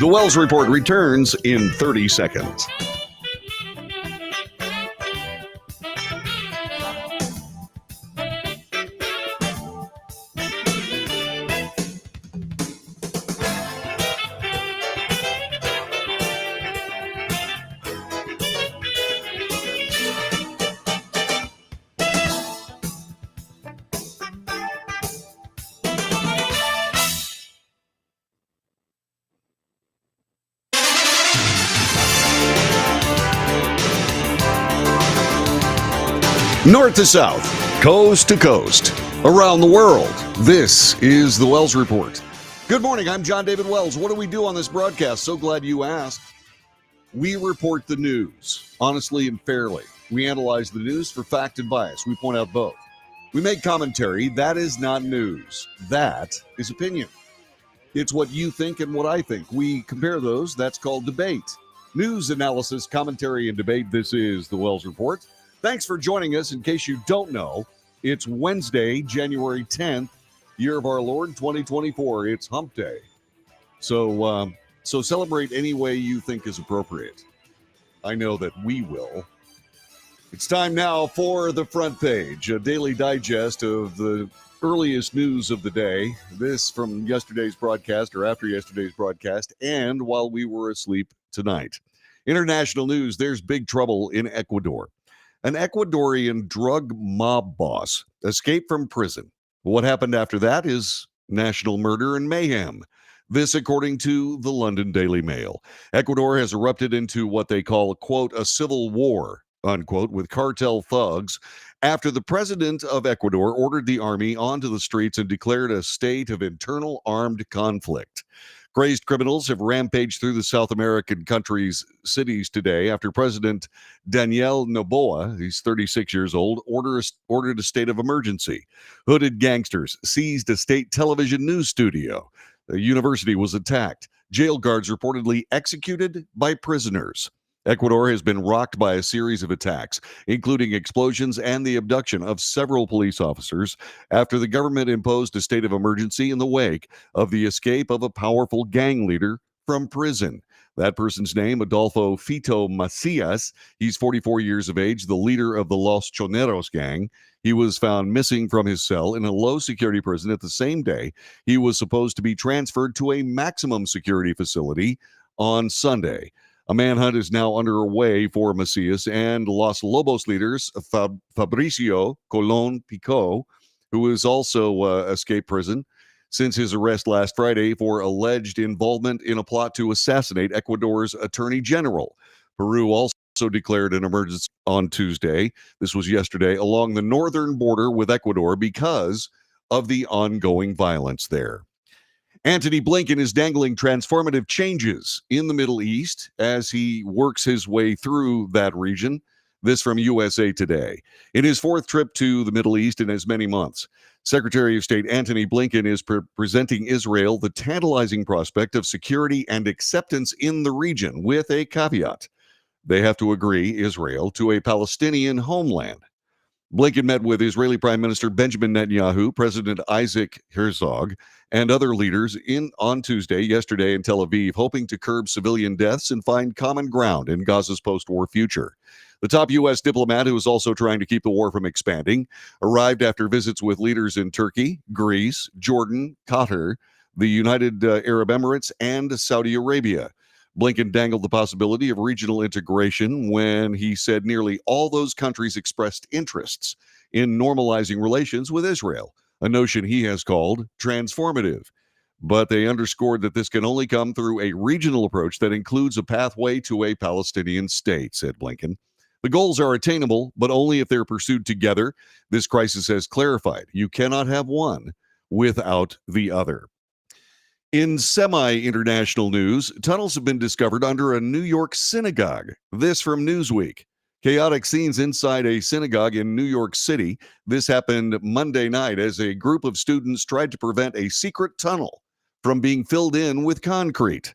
The Wells Report returns in 30 seconds. North to south, coast to coast, around the world, this is the Wells Report. Good morning, I'm John David Wells. What do we do on this broadcast? So glad you asked. We report the news, honestly and fairly. We analyze the news for fact and bias. We point out both. We make commentary. That is not news. That is opinion. It's what you think and what I think. We compare those. That's called debate. News, analysis, commentary, and debate. This is the Wells Report. Thanks for joining us. In case you don't know, it's Wednesday, January 10th, year of our Lord, 2024. It's Hump Day. So celebrate any way you think is appropriate. I know that we will. It's time now for the front page, a daily digest of the earliest news of the day. This from yesterday's broadcast or after yesterday's broadcast and while we were asleep tonight. International news, there's big trouble in Ecuador. An Ecuadorian drug mob boss escaped from prison. What happened after that is national murder and mayhem. This according to the London Daily Mail. Ecuador has erupted into what they call, quote, a civil war, unquote, with cartel thugs after the president of Ecuador ordered the army onto the streets and declared a state of internal armed conflict. Crazed criminals have rampaged through the South American country's cities today after President Daniel Noboa, he's 36 years old, ordered a state of emergency. Hooded gangsters seized a state television news studio. The university was attacked. Jail guards reportedly executed by prisoners. Ecuador has been rocked by a series of attacks, including explosions and the abduction of several police officers after the government imposed a state of emergency in the wake of the escape of a powerful gang leader from prison. That person's name, Adolfo Fito Macias. He's 44 years of age, the leader of the Los Choneros gang. He was found missing from his cell in a low-security prison at the same day. He was supposed to be transferred to a maximum security facility on Sunday. A manhunt is now underway for Macias and Los Lobos leaders Fabricio Colon Pico, who has also escaped prison since his arrest last Friday for alleged involvement in a plot to assassinate Ecuador's attorney general. Peru also declared an emergency on Tuesday, this was yesterday, along the northern border with Ecuador because of the ongoing violence there. Antony Blinken is dangling transformative changes in the Middle East as he works his way through that region. This from USA Today. In his fourth trip to the Middle East in as many months, Secretary of State Antony Blinken is presenting Israel the tantalizing prospect of security and acceptance in the region with a caveat. They have to agree, Israel, to a Palestinian homeland. Blinken met with Israeli Prime Minister Benjamin Netanyahu, President Isaac Herzog, and other leaders on Tuesday, yesterday in Tel Aviv, hoping to curb civilian deaths and find common ground in Gaza's post-war future. The top U.S. diplomat, who is also trying to keep the war from expanding, arrived after visits with leaders in Turkey, Greece, Jordan, Qatar, the United Arab Emirates, and Saudi Arabia. Blinken dangled the possibility of regional integration when he said nearly all those countries expressed interests in normalizing relations with Israel, a notion he has called transformative. But they underscored that this can only come through a regional approach that includes a pathway to a Palestinian state, said Blinken. The goals are attainable, but only if they're pursued together. This crisis has clarified you cannot have one without the other. In semi-international news, tunnels have been discovered under a New York synagogue. This from Newsweek. Chaotic scenes inside a synagogue in New York City. This happened Monday night as a group of students tried to prevent a secret tunnel from being filled in with concrete.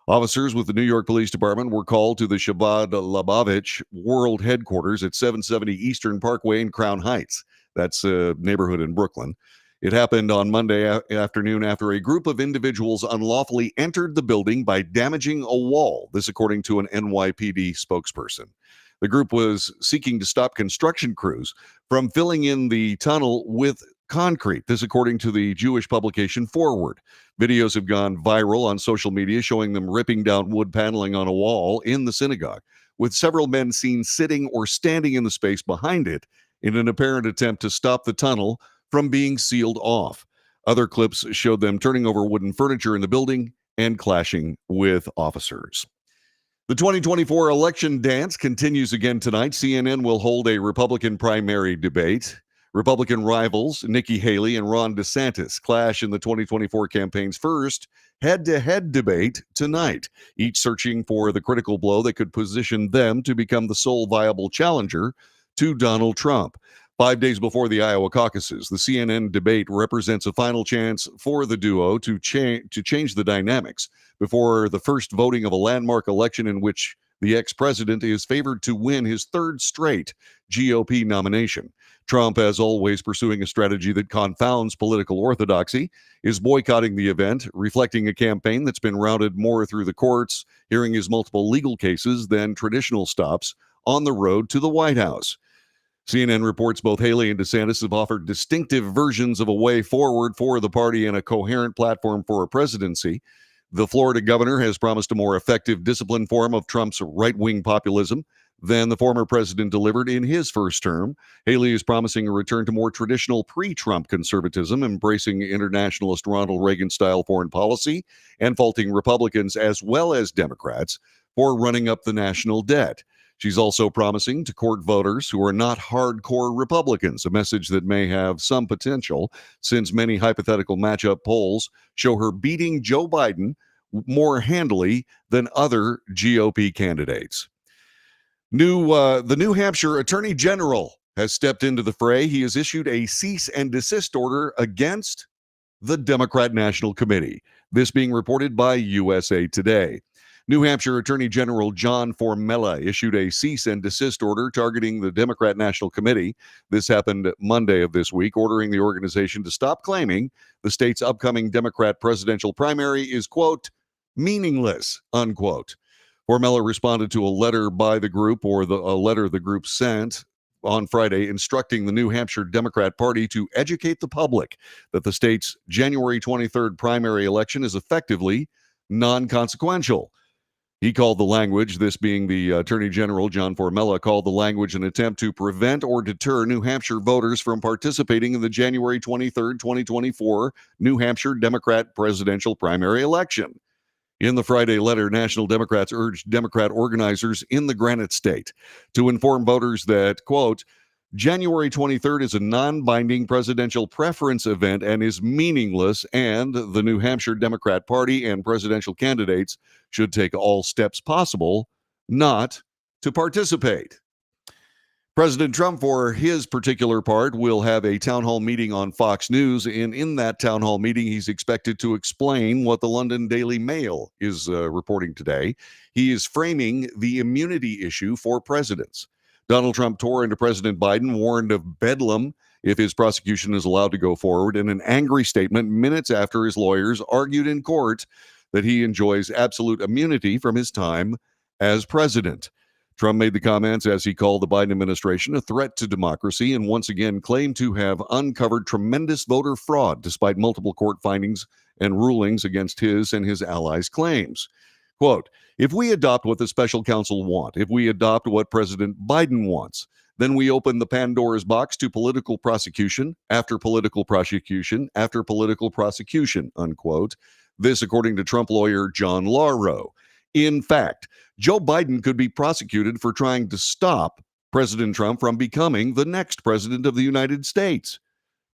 Officers with the New York Police Department were called to the Chabad Lubavitch World Headquarters at 770 Eastern Parkway in Crown Heights. That's a neighborhood in Brooklyn. It happened on Monday afternoon after a group of individuals unlawfully entered the building by damaging a wall. This, according to an NYPD spokesperson. The group was seeking to stop construction crews from filling in the tunnel with concrete. This, according to the Jewish publication Forward. Videos have gone viral on social media showing them ripping down wood paneling on a wall in the synagogue, with several men seen sitting or standing in the space behind it in an apparent attempt to stop the tunnel from being sealed off. Other clips showed them turning over wooden furniture in the building and clashing with officers. The 2024 election dance continues again tonight. CNN will hold a Republican primary debate. Republican rivals Nikki Haley and Ron DeSantis clash in the 2024 campaign's first head-to-head debate tonight, each searching for the critical blow that could position them to become the sole viable challenger to Donald Trump. 5 days before the Iowa caucuses, the CNN debate represents a final chance for the duo to change the dynamics before the first voting of a landmark election in which the ex-president is favored to win his third straight GOP nomination. Trump, as always, pursuing a strategy that confounds political orthodoxy, is boycotting the event, reflecting a campaign that's been routed more through the courts, hearing his multiple legal cases than traditional stops on the road to the White House. CNN reports both Haley and DeSantis have offered distinctive versions of a way forward for the party and a coherent platform for a presidency. The Florida governor has promised a more effective, disciplined form of Trump's right-wing populism than the former president delivered in his first term. Haley is promising a return to more traditional pre-Trump conservatism, embracing internationalist Ronald Reagan-style foreign policy, and faulting Republicans as well as Democrats for running up the national debt. She's also promising to court voters who are not hardcore Republicans, a message that may have some potential since many hypothetical matchup polls show her beating Joe Biden more handily than other GOP candidates. The New Hampshire Attorney General has stepped into the fray. He has issued a cease and desist order against the Democrat National Committee. This being reported by USA Today. New Hampshire Attorney General John Formella issued a cease and desist order targeting the Democrat National Committee. This happened Monday of this week, ordering the organization to stop claiming the state's upcoming Democrat presidential primary is, quote, meaningless, unquote. Formella responded to a letter by the group, or a letter the group sent on Friday, instructing the New Hampshire Democrat Party to educate the public that the state's January 23rd primary election is effectively non-consequential. He called the language, this being the Attorney General, John Formella, called the language an attempt to prevent or deter New Hampshire voters from participating in the January 23rd, 2024 New Hampshire Democrat presidential primary election. In the Friday letter, National Democrats urged Democrat organizers in the Granite State to inform voters that, quote, January 23rd is a non-binding presidential preference event and is meaningless, and the New Hampshire Democrat Party and presidential candidates should take all steps possible not to participate. President Trump, for his particular part, will have a town hall meeting on Fox News, and in that town hall meeting, he's expected to explain what the London Daily Mail is reporting today. He is framing the immunity issue for presidents. Donald Trump tore into President Biden, warned of bedlam if his prosecution is allowed to go forward, in an angry statement minutes after his lawyers argued in court that he enjoys absolute immunity from his time as president. Trump made the comments as he called the Biden administration a threat to democracy and once again claimed to have uncovered tremendous voter fraud despite multiple court findings and rulings against his and his allies' claims. Quote, if we adopt what the special counsel want, if we adopt what President Biden wants, then we open the Pandora's box to political prosecution after political prosecution after political prosecution, unquote. This, according to Trump lawyer John Lauro. In fact, Joe Biden could be prosecuted for trying to stop President Trump from becoming the next president of the United States.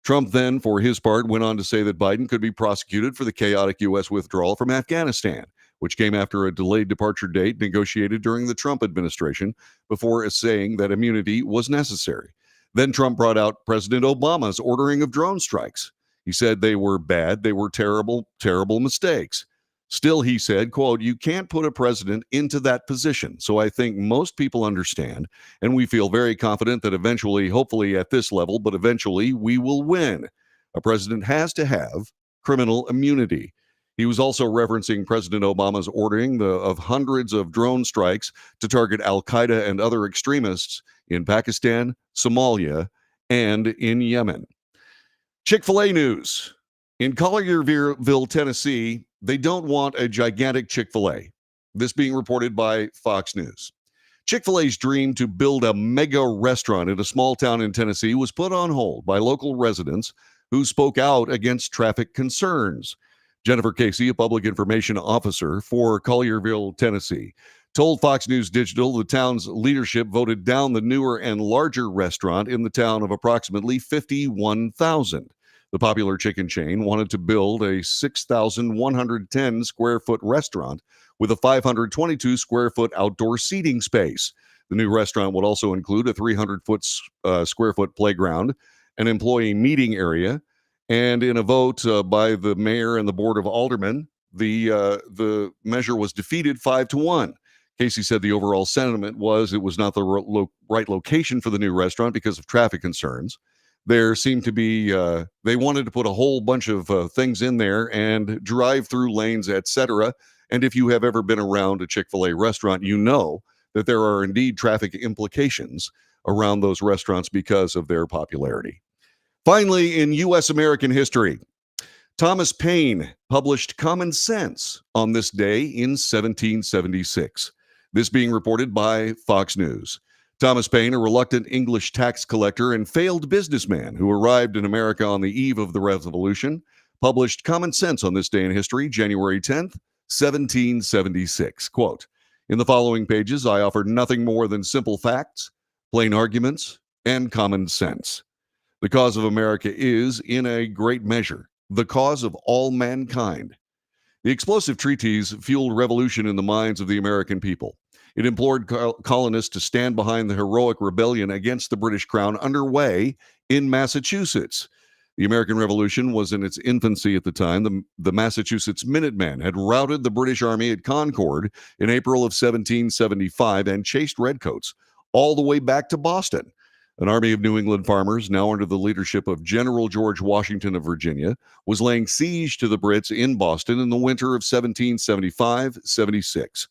Trump then, for his part, went on to say that Biden could be prosecuted for the chaotic U.S. withdrawal from Afghanistan, which came after a delayed departure date negotiated during the Trump administration before saying that immunity was necessary. Then Trump brought out President Obama's ordering of drone strikes. He said they were bad, they were terrible, terrible mistakes. Still, he said, quote, you can't put a president into that position. So I think most people understand, and we feel very confident that eventually, hopefully at this level, but eventually we will win. A president has to have criminal immunity. He was also referencing President Obama's ordering of hundreds of drone strikes to target al-Qaeda and other extremists in Pakistan, Somalia, and in Yemen. Chick-fil-A news. In Collierville, Tennessee, they don't want a gigantic Chick-fil-A. This being reported by Fox News. Chick-fil-A's dream to build a mega restaurant in a small town in Tennessee was put on hold by local residents who spoke out against traffic concerns. Jennifer Casey, a public information officer for Collierville, Tennessee, told Fox News Digital the town's leadership voted down the newer and larger restaurant in the town of approximately 51,000. The popular chicken chain wanted to build a 6,110 square foot restaurant with a 522 square foot outdoor seating space. The new restaurant would also include a 300 square foot playground, an employee meeting area, and in a vote by the mayor and the board of aldermen, the measure was defeated 5-1. Casey said the overall sentiment was it was not the right location for the new restaurant because of traffic concerns. There seemed to be, they wanted to put a whole bunch of things in there and drive-through lanes, etc. And if you have ever been around a Chick-fil-A restaurant, you know that there are indeed traffic implications around those restaurants because of their popularity. Finally, in U.S. American history, Thomas Paine published Common Sense on this day in 1776. This being reported by Fox News. Thomas Paine, a reluctant English tax collector and failed businessman who arrived in America on the eve of the Revolution, published Common Sense on this day in history, January 10th, 1776. Quote, "In the following pages, I offer nothing more than simple facts, plain arguments, and common sense. The cause of America is, in a great measure, the cause of all mankind. The explosive treatise fueled revolution in the minds of the American people. It implored colonists to stand behind the heroic rebellion against the British Crown underway in Massachusetts. The American Revolution was in its infancy at the time. The Massachusetts Minutemen had routed the British Army at Concord in April of 1775 and chased redcoats all the way back to Boston. An army of New England farmers, now under the leadership of General George Washington of Virginia, was laying siege to the Brits in Boston in the winter of 1775-76.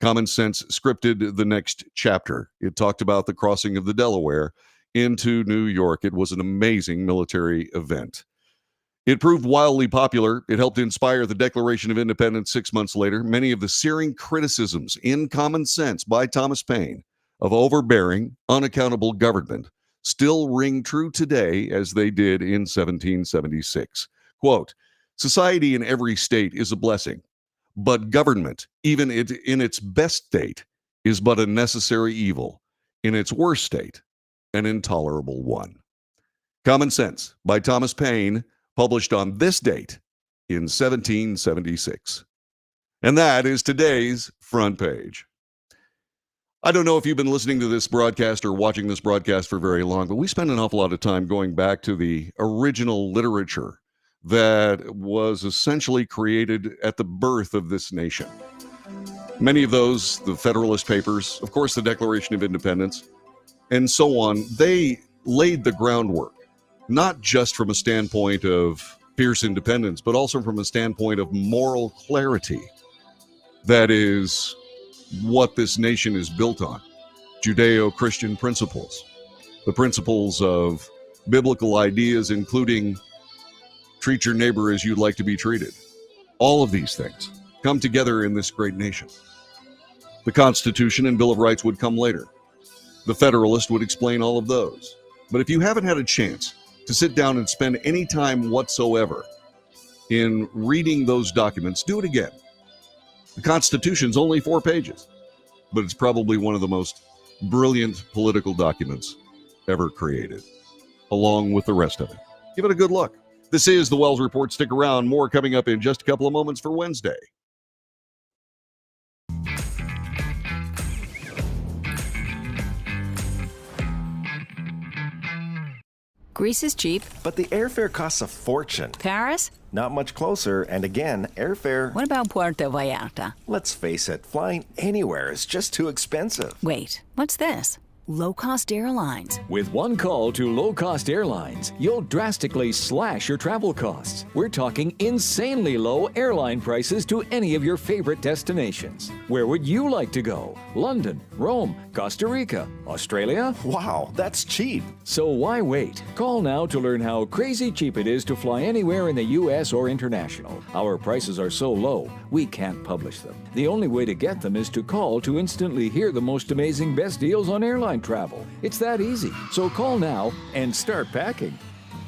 Common Sense scripted the next chapter. It talked about the crossing of the Delaware into New York. It was an amazing military event. It proved wildly popular. It helped inspire the Declaration of Independence 6 months later. Many of the searing criticisms in Common Sense by Thomas Paine of overbearing, unaccountable government still ring true today as they did in 1776. Quote, "Society in every state is a blessing, but government, even in its best state, is but a necessary evil. In its worst state, an intolerable one." Common Sense by Thomas Paine, published on this date in 1776. And that is today's front page. I don't know if you've been listening to this broadcast or watching this broadcast for very long, but we spend an awful lot of time going back to the original literature that was essentially created at the birth of this nation. Many of those, the Federalist Papers, of course, the Declaration of Independence, and so on, they laid the groundwork, not just from a standpoint of fierce independence, but also from a standpoint of moral clarity. That is what this nation is built on. Judeo-Christian principles, the principles of biblical ideas, including treat your neighbor as you'd like to be treated. All of these things come together in this great nation. The Constitution and Bill of Rights would come later. The Federalist would explain all of those. But if you haven't had a chance to sit down and spend any time whatsoever in reading those documents, do it again. The Constitution's only 4 pages, but it's probably one of the most brilliant political documents ever created, along with the rest of it. Give it a good look. This is the Wells Report. Stick around. More coming up in just a couple of moments for Wednesday. Greece is cheap. But the airfare costs a fortune. Paris? Not much closer, and again, airfare... What about Puerto Vallarta? Let's face it, flying anywhere is just too expensive. Wait, what's this? Low-cost airlines. With one call to low-cost airlines, you'll drastically slash your travel costs. We're talking insanely low airline prices to any of your favorite destinations. Where would you like to go? London, Rome, Costa Rica, Australia? Wow, that's cheap. So why wait? Call now to learn how crazy cheap it is to fly anywhere in the U.S. or international. Our prices are so low, we can't publish them. The only way to get them is to call to instantly hear the most amazing best deals on airline travel. It's that easy. So call now and start packing.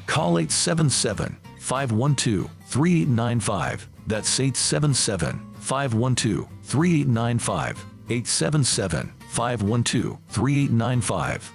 Call 877-512-3895. That's 877-512-3895. 877-512-3895.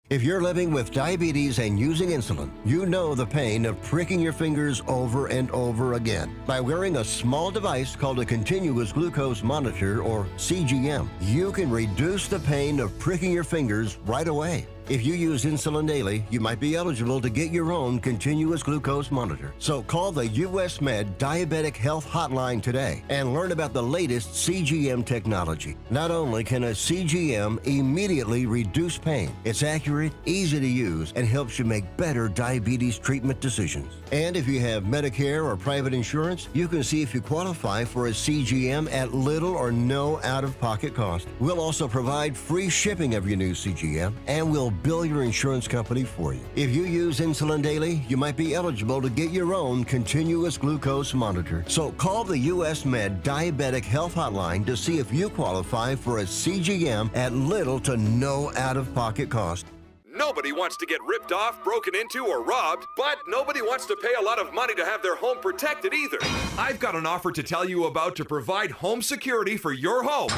If you're living with diabetes and using insulin, you know the pain of pricking your fingers over and over again. By wearing a small device called a continuous glucose monitor, or CGM, you can reduce the pain of pricking your fingers right away. If you use insulin daily, you might be eligible to get your own continuous glucose monitor. So call the US Med Diabetic Health Hotline today and learn about the latest CGM technology. Not only can a CGM immediately reduce pain, it's accurate, easy to use, and helps you make better diabetes treatment decisions. And if you have Medicare or private insurance, you can see if you qualify for a CGM at little or no out-of-pocket cost. We'll also provide free shipping of your new CGM, and we'll bill your insurance company for you. If you use insulin daily, you might be eligible to get your own continuous glucose monitor. So call the US Med Diabetic Health Hotline to see if you qualify for a CGM at little to no out-of-pocket cost. Nobody wants to get ripped off, broken into, or robbed, but nobody wants to pay a lot of money to have their home protected either. I've got an offer to tell you about to provide home security for your home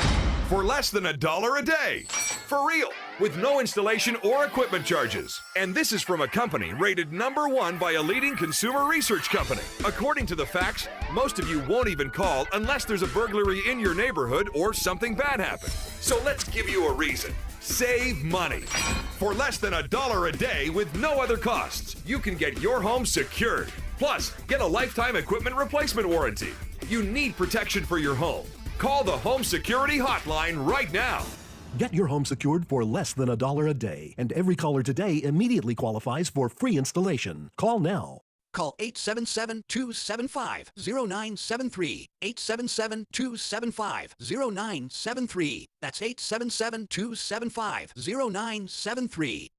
for less than $1 a day. For real, with no installation or equipment charges. And this is from a company rated #1 by a leading consumer research company. According to the facts, most of you won't even call unless there's a burglary in your neighborhood or something bad happened. So let's give you a reason. Save money. For less than $1 a day with no other costs, you can get your home secured. Plus, get a lifetime equipment replacement warranty. You need protection for your home. Call the Home Security Hotline right now. Get your home secured for less than $1 a day, and every caller today immediately qualifies for free installation. Call now. Call 877-275-0973. 877-275-0973. That's 877-275-0973.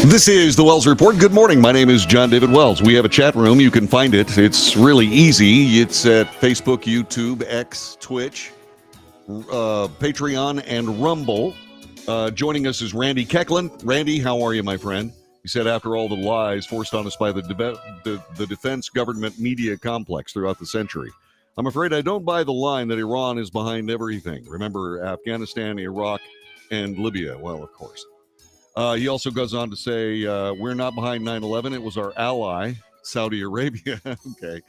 This is the Wells Report. Good morning. My name is John David Wells. We have a chat room. You can find it. It's really easy. It's at Facebook, YouTube, X, Twitch, Patreon, and Rumble. Joining us is Randy Kecklin. Randy, how are you, my friend? He said, after all the lies forced on us by the defense government media complex throughout the century, I'm afraid I don't buy the line that Iran is behind everything. Remember Afghanistan, Iraq, and Libya. Well, of course. He also goes on to say, we're not behind 9/11. It was our ally, Saudi Arabia. Okay.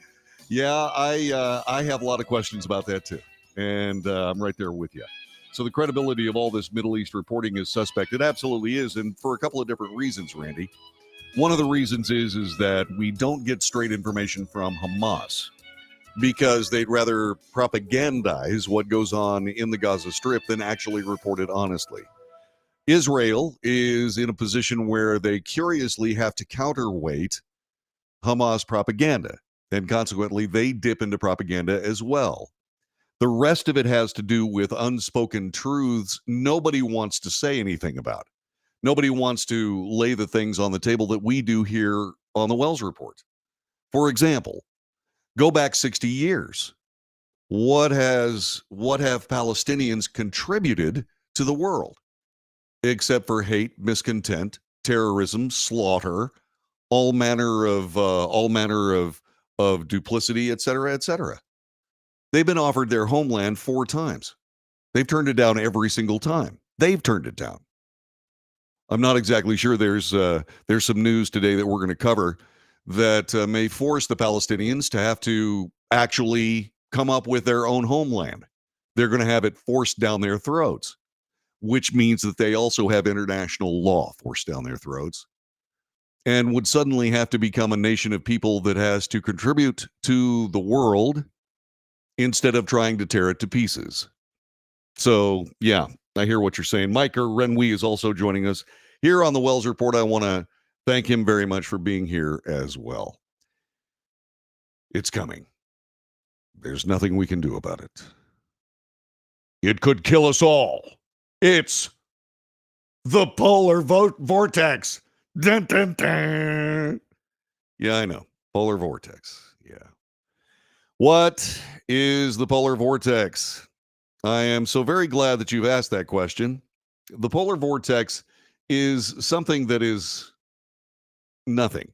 Yeah, I have a lot of questions about that, too. And I'm right there with you. So the credibility of all this Middle East reporting is suspect. It absolutely is. And for a couple of different reasons, Randy. One of the reasons is that we don't get straight information from Hamas because they'd rather propagandize what goes on in the Gaza Strip than actually report it honestly. Israel is in a position where they curiously have to counterweight Hamas propaganda, and consequently, they dip into propaganda as well. The rest of it has to do with unspoken truths nobody wants to say anything about. Nobody wants to lay the things on the table that we do here on the Wells Report. For example, go back 60 years. What have Palestinians contributed to the world? Except for hate, miscontent, terrorism, slaughter, all manner of duplicity, et cetera, et cetera. They've been offered their homeland 4 times. They've turned it down every single time. They've turned it down. I'm not exactly sure. There's some news today that we're going to cover that may force the Palestinians to have to actually come up with their own homeland. They're going to have it forced down their throats, which means that they also have international law forced down their throats and would suddenly have to become a nation of people that has to contribute to the world instead of trying to tear it to pieces. So, yeah, I hear what you're saying. Micah Renwi is also joining us here on the Wells Report. I want to thank him very much for being here as well. It's coming. There's nothing we can do about it. It could kill us all. It's the polar vortex. Dun, dun, dun. Yeah, I know. Polar vortex. Yeah. What is the polar vortex? I am so very glad that you've asked that question. The polar vortex is something that is nothing.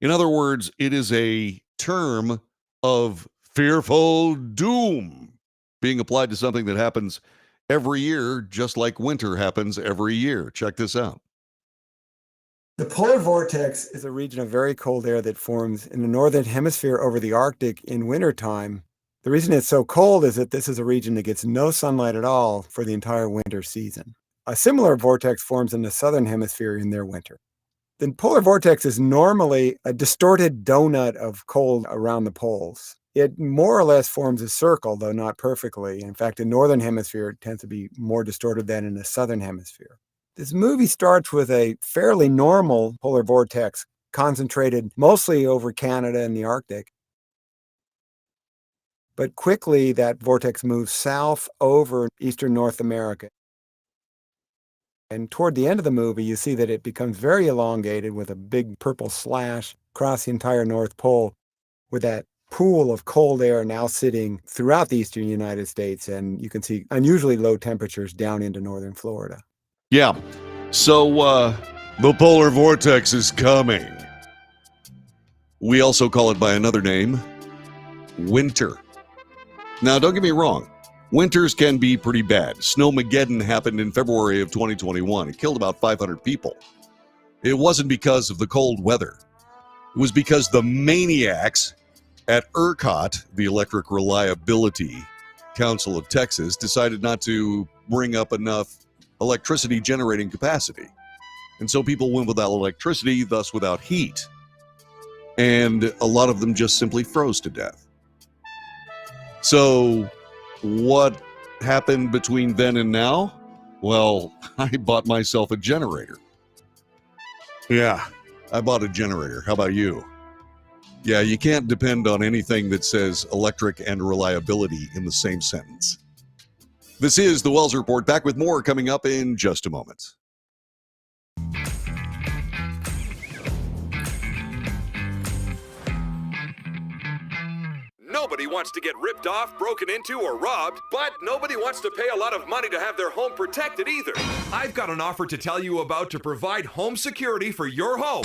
In other words, it is a term of fearful doom being applied to something that happens every year, just like winter happens every year. Check this out. The polar vortex is a region of very cold air that forms in the northern hemisphere over the Arctic in wintertime. The reason it's so cold is that this is a region that gets no sunlight at all for the entire winter season. A similar vortex forms in the southern hemisphere in their winter. The polar vortex is normally a distorted donut of cold around the poles. It more or less forms a circle, though not perfectly. In fact, the northern hemisphere tends to be more distorted than in the southern hemisphere. This movie starts with a fairly normal polar vortex, concentrated mostly over Canada and the Arctic. But quickly, that vortex moves south over eastern North America. And toward the end of the movie, you see that it becomes very elongated with a big purple slash across the entire North Pole, with that pool of cold air now sitting throughout the eastern United States. And you can see unusually low temperatures down into northern Florida. Yeah. So the polar vortex is coming. We also call it by another name, winter. Now, don't get me wrong. Winters can be pretty bad. Snowmageddon happened in February of 2021. It killed about 500 people. It wasn't because of the cold weather. It was because the maniacs at ERCOT, the Electric Reliability Council of Texas, decided not to bring up enough electricity generating capacity. And so people went without electricity, thus without heat. And a lot of them just simply froze to death. So what happened between then and now? Well, I bought myself a generator. Yeah, I bought a generator. How about you? Yeah, you can't depend on anything that says electric and reliability in the same sentence. This is the Wells Report, back with more coming up in just a moment. Nobody wants to get ripped off, broken into, or robbed, but nobody wants to pay a lot of money to have their home protected either. I've got an offer to tell you about to provide home security for your home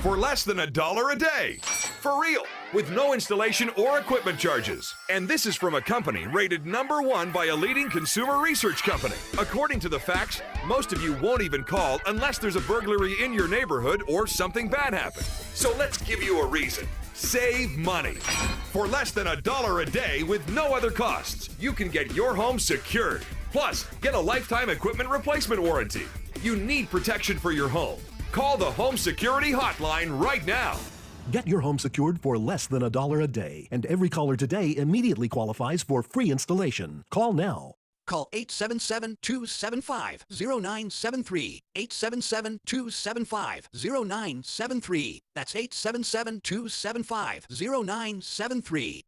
for less than $1 a day. For real, with no installation or equipment charges. And this is from a company rated #1 by a leading consumer research company. According to the facts, most of you won't even call unless there's a burglary in your neighborhood or something bad happened. So let's give you a reason. Save money. For less than $1 a day with no other costs, you can get your home secured. Plus, get a lifetime equipment replacement warranty. You need protection for your home. Call the Home Security Hotline right now. Get your home secured for less than $1 a day, and every caller today immediately qualifies for free installation. Call now. Call 877-275-0973. 877-275-0973. That's 877-275-0973.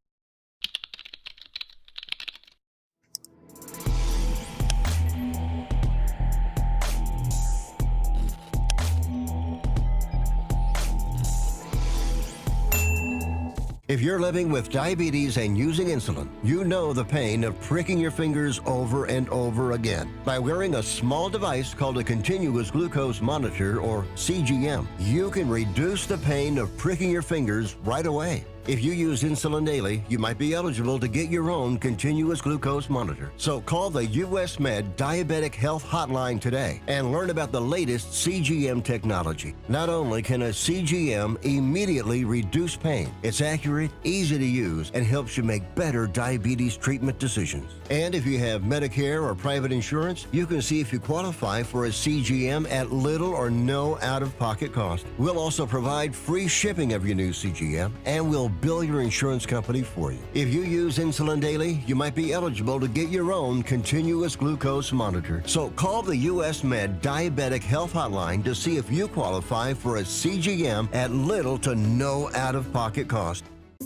If you're living with diabetes and using insulin, you know the pain of pricking your fingers over and over again. By wearing a small device called a continuous glucose monitor, or CGM, you can reduce the pain of pricking your fingers right away. If you use insulin daily, you might be eligible to get your own continuous glucose monitor. So call the US Med Diabetic Health Hotline today and learn about the latest CGM technology. Not only can a CGM immediately reduce pain, it's accurate, easy to use, and helps you make better diabetes treatment decisions. And if you have Medicare or private insurance, you can see if you qualify for a CGM at little or no out-of-pocket cost. We'll also provide free shipping of your new CGM, and we'll bill your insurance company for you. If you use insulin daily, you might be eligible to get your own continuous glucose monitor. So call the US Med Diabetic Health Hotline to see if you qualify for a CGM at little to no out-of-pocket cost.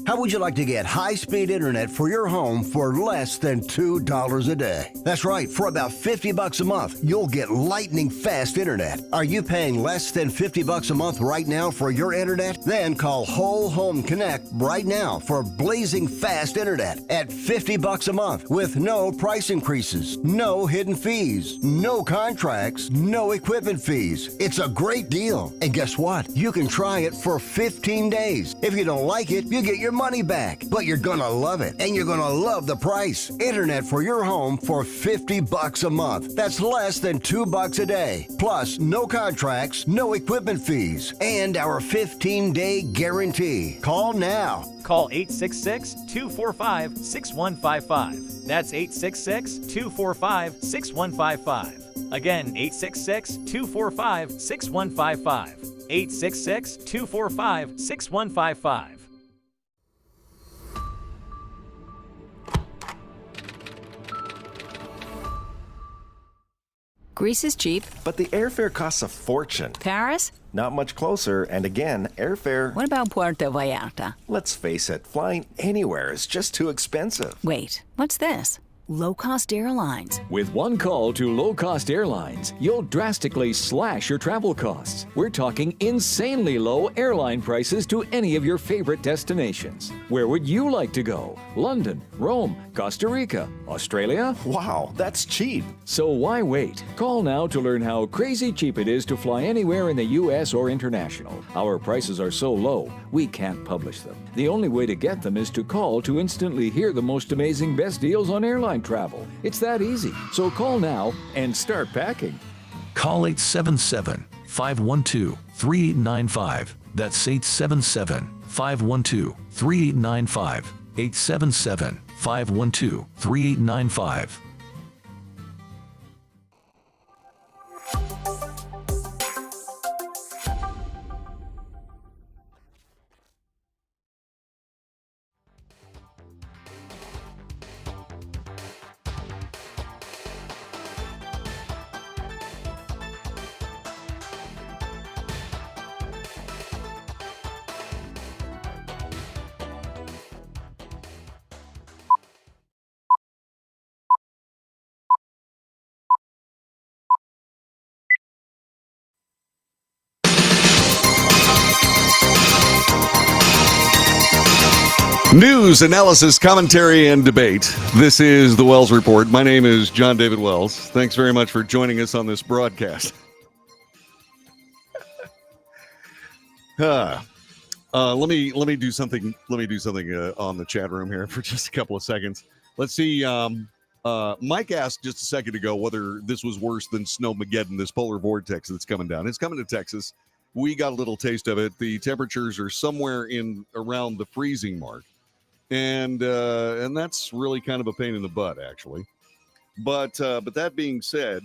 How would you like to get high-speed internet for your home for less than $2 a day? That's right, for about $50 a month, you'll get lightning-fast internet. Are you paying less than $50 a month right now for your internet? Then call Whole Home Connect right now for blazing fast internet at $50 a month with no price increases, no hidden fees, no contracts, no equipment fees. It's a great deal. And guess what? You can try it for 15 days. If you don't like it, you get your money back, but you're gonna love it, and you're gonna love the price. Internet for your home for $50 a month. That's less than $2 a day. Plus, no contracts, no equipment fees, and our 15-day guarantee. Call now. Call 866-245-6155. That's 866-245-6155. Again, 866-245-6155. 866-245-6155. Greece is cheap. But the airfare costs a fortune. Paris? Not much closer, and again, airfare... What about Puerto Vallarta? Let's face it, flying anywhere is just too expensive. Wait, what's this? Low-cost airlines. With one call to low-cost airlines, you'll drastically slash your travel costs. We're talking insanely low airline prices to any of your favorite destinations. Where would you like to go? London, Rome, Costa Rica, Australia? Wow, that's cheap. So why wait? Call now to learn how crazy cheap it is to fly anywhere in the U.S. or international. Our prices are so low, we can't publish them. The only way to get them is to call to instantly hear the most amazing best deals on airline travel. It's that easy. So call now and start packing. Call 877-512-3895. That's 877-512-3895. 877-512-3895. News, analysis, commentary, and debate. This is the Wells Report. My name is John David Wells. Thanks very much for joining us on this broadcast. Let me do something. Let me do something on the chat room here for just a couple of seconds. Let's see. Mike asked just a second ago whether this was worse than Snowmageddon, this polar vortex that's coming down. It's coming to Texas. We got a little taste of it. The temperatures are somewhere in around the freezing mark. And that's really kind of a pain in the butt, actually. But that being said,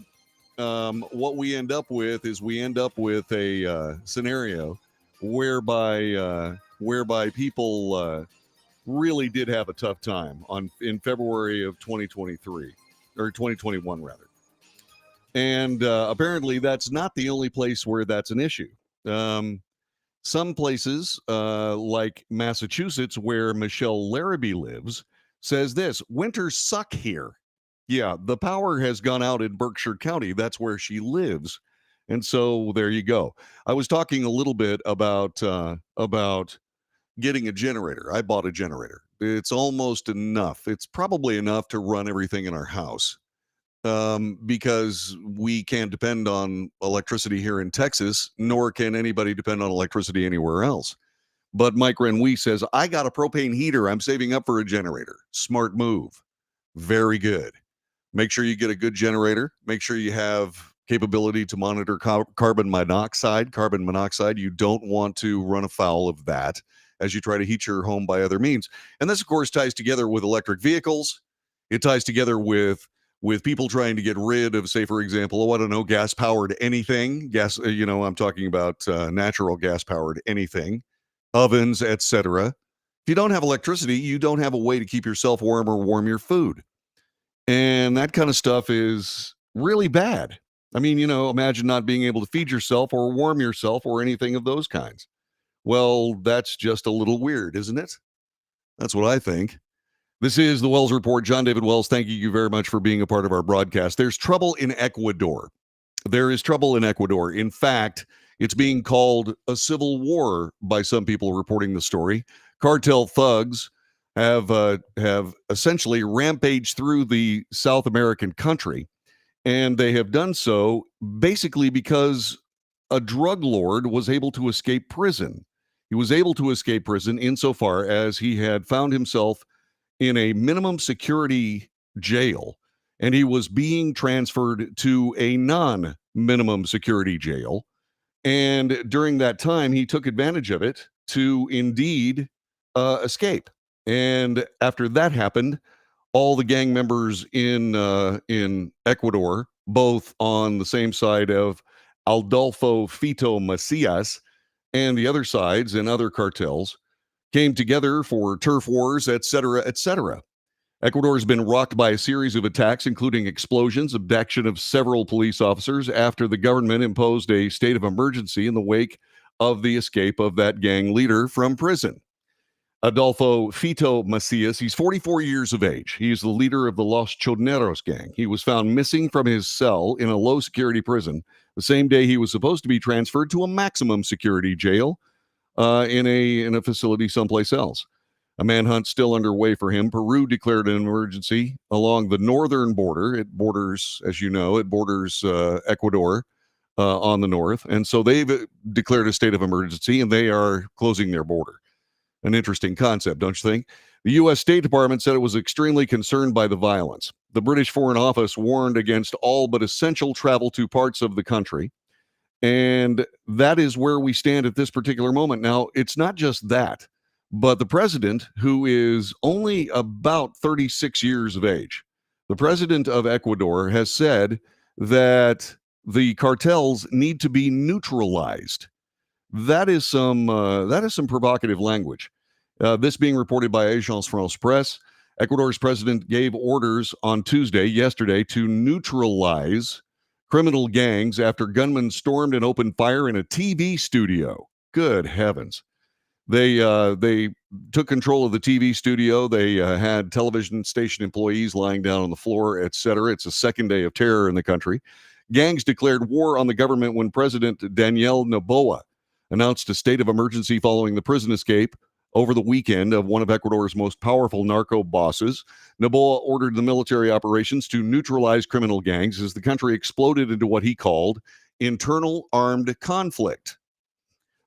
what we end up with is a scenario whereby people really did have a tough time in February of 2023 or 2021 rather. And apparently that's not the only place where that's an issue. Some places, like Massachusetts, where Michelle Larrabee lives, says this: winters suck here. Yeah, the power has gone out in Berkshire County. That's where she lives. And so there you go. I was talking a little bit about getting a generator. I bought a generator. It's almost enough. It's probably enough to run everything in our house, because we can't depend on electricity here in Texas, nor can anybody depend on electricity anywhere else. But Mike Renwee says, I got a propane heater. I'm saving up for a generator. Smart move. Very good. Make sure you get a good generator. Make sure you have capability to monitor carbon monoxide. Carbon monoxide, you don't want to run afoul of that as you try to heat your home by other means. And this, of course, ties together with electric vehicles. It ties together with people trying to get rid of, say, for example, I don't know, gas-powered anything. I'm talking about natural gas-powered anything, ovens, etc. If you don't have electricity, you don't have a way to keep yourself warm or warm your food. And that kind of stuff is really bad. I mean, imagine not being able to feed yourself or warm yourself or anything of those kinds. Well, that's just a little weird, isn't it? That's what I think. This is the Wells Report. John David Wells, thank you very much for being a part of our broadcast. There's trouble in Ecuador. There is trouble in Ecuador. In fact, it's being called a civil war by some people reporting the story. Cartel thugs have essentially rampaged through the South American country, and they have done so basically because a drug lord was able to escape prison. He was able to escape prison insofar as he had found himself in a minimum security jail, and he was being transferred to a non-minimum security jail. And during that time, he took advantage of it to indeed escape. And after that happened, all the gang members in Ecuador, both on the same side of Adolfo Fito Macias and the other sides and other cartels, came together for turf wars, etc., etc. Ecuador has been rocked by a series of attacks, including explosions, abduction of several police officers after the government imposed a state of emergency in the wake of the escape of that gang leader from prison. Adolfo Fito Macias, he's 44 years of age. He's the leader of the Los Choneros gang. He was found missing from his cell in a low-security prison the same day he was supposed to be transferred to a maximum security jail in a facility someplace else. A manhunt still underway for him. Peru declared an emergency along the northern border. It borders, as you know, Ecuador on the north. And so they've declared a state of emergency, and they are closing their border. An interesting concept, don't you think? The U.S. State Department said it was extremely concerned by the violence. The British Foreign Office warned against all but essential travel to parts of the country. And that is where we stand at this particular moment. Now, it's not just that, but the president, who is only about 36 years of age, the president of Ecuador has said that the cartels need to be neutralized. That is some provocative language. This being reported by Agence France-Presse. Ecuador's president gave orders on yesterday, to neutralize criminal gangs after gunmen stormed and opened fire in a TV studio. Good heavens. They took control of the TV studio. They had television station employees lying down on the floor, etc. It's a second day of terror in the country. Gangs declared war on the government when President Daniel Noboa announced a state of emergency following the prison escape over the weekend of one of Ecuador's most powerful narco bosses. Noboa ordered the military operations to neutralize criminal gangs as the country exploded into what he called internal armed conflict.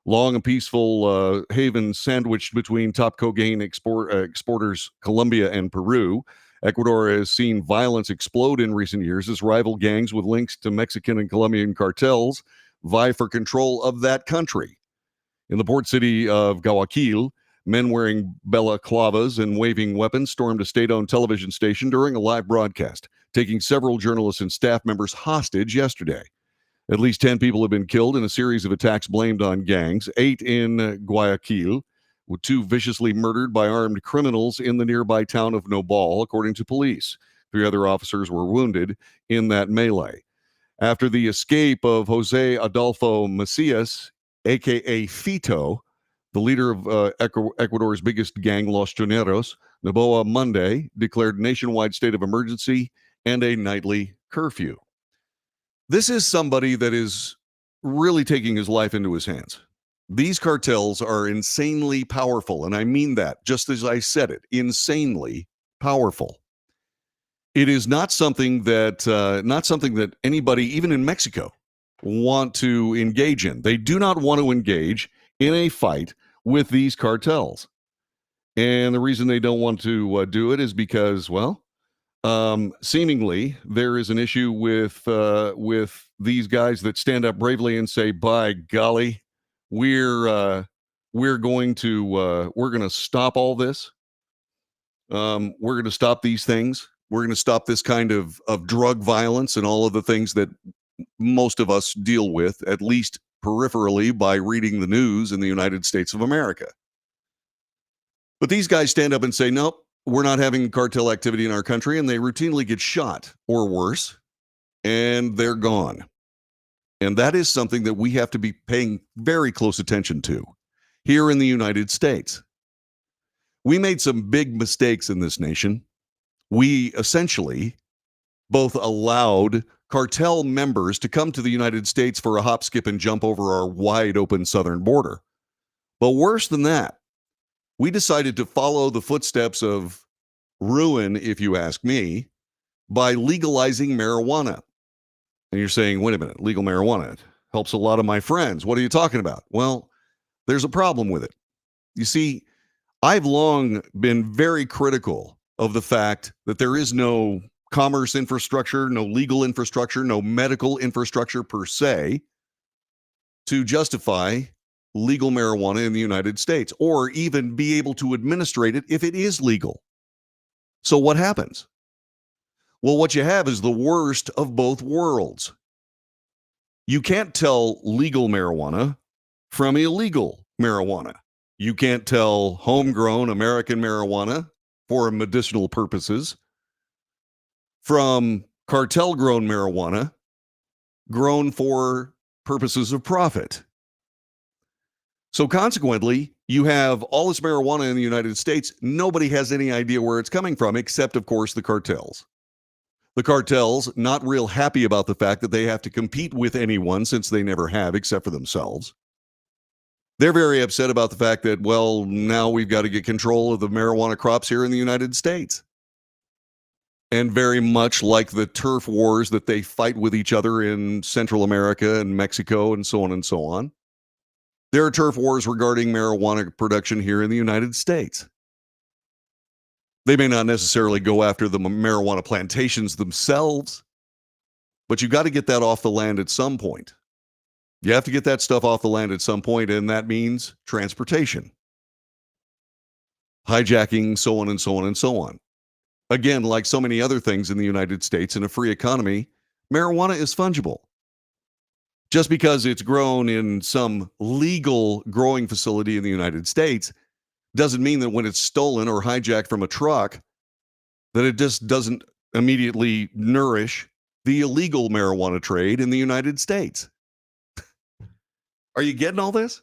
Long and peaceful haven sandwiched between top cocaine exporters Colombia and Peru, Ecuador has seen violence explode in recent years as rival gangs with links to Mexican and Colombian cartels vie for control of that country. In the port city of Guayaquil, men wearing balaclavas and waving weapons stormed a state-owned television station during a live broadcast, taking several journalists and staff members hostage yesterday. At least 10 people have been killed in a series of attacks blamed on gangs, 8 in Guayaquil, with 2 viciously murdered by armed criminals in the nearby town of Nobal, according to police. 3 other officers were wounded in that melee. After the escape of Jose Adolfo Macias, a.k.a. Fito, the leader of Ecuador's biggest gang, Los Choneros, Noboa Monday declared nationwide state of emergency and a nightly curfew. This is somebody that is really taking his life into his hands. These cartels are insanely powerful, and I mean that just as I said it, insanely powerful. It is not something that anybody, even in Mexico, want to engage in. They do not want to engage in a fight with these cartels. And the reason they don't want to do it is because, well, seemingly there is an issue with these guys that stand up bravely and say, "By golly, we're going to stop all this. We're going to stop these things. We're going to stop this kind of drug violence and all of the things that most of us deal with, at least peripherally, by reading the news in the United States of America." But these guys stand up and say, "Nope, we're not having cartel activity in our country," and they routinely get shot or worse, and they're gone. And that is something that we have to be paying very close attention to here in the United States. We made some big mistakes in this nation. We essentially both allowed cartel members to come to the United States for a hop, skip, and jump over our wide open southern border. But worse than that, we decided to follow the footsteps of ruin, if you ask me, by legalizing marijuana. And you're saying, wait a minute, legal marijuana, it helps a lot of my friends. What are you talking about? Well, there's a problem with it. You see, I've long been very critical of the fact that there is no commerce infrastructure, no legal infrastructure, no medical infrastructure per se to justify legal marijuana in the United States, or even be able to administrate it if it is legal. So what happens? Well, what you have is the worst of both worlds. You can't tell legal marijuana from illegal marijuana. You can't tell homegrown American marijuana for medicinal purposes from cartel-grown marijuana grown for purposes of profit. So consequently, you have all this marijuana in the United States. Nobody has any idea where it's coming from, except, of course, the cartels. The cartels, not real happy about the fact that they have to compete with anyone, since they never have, except for themselves. They're very upset about the fact that, well, now we've got to get control of the marijuana crops here in the United States. And very much like the turf wars that they fight with each other in Central America and Mexico and so on and so on, there are turf wars regarding marijuana production here in the United States. They may not necessarily go after the marijuana plantations themselves, but you got to get that off the land at some point. You have to get that stuff off the land at some point, and that means transportation, hijacking, so on and so on and so on. Again, like so many other things in the United States in a free economy, marijuana is fungible. Just because it's grown in some legal growing facility in the United States doesn't mean that when it's stolen or hijacked from a truck, that it just doesn't immediately nourish the illegal marijuana trade in the United States. Are you getting all this?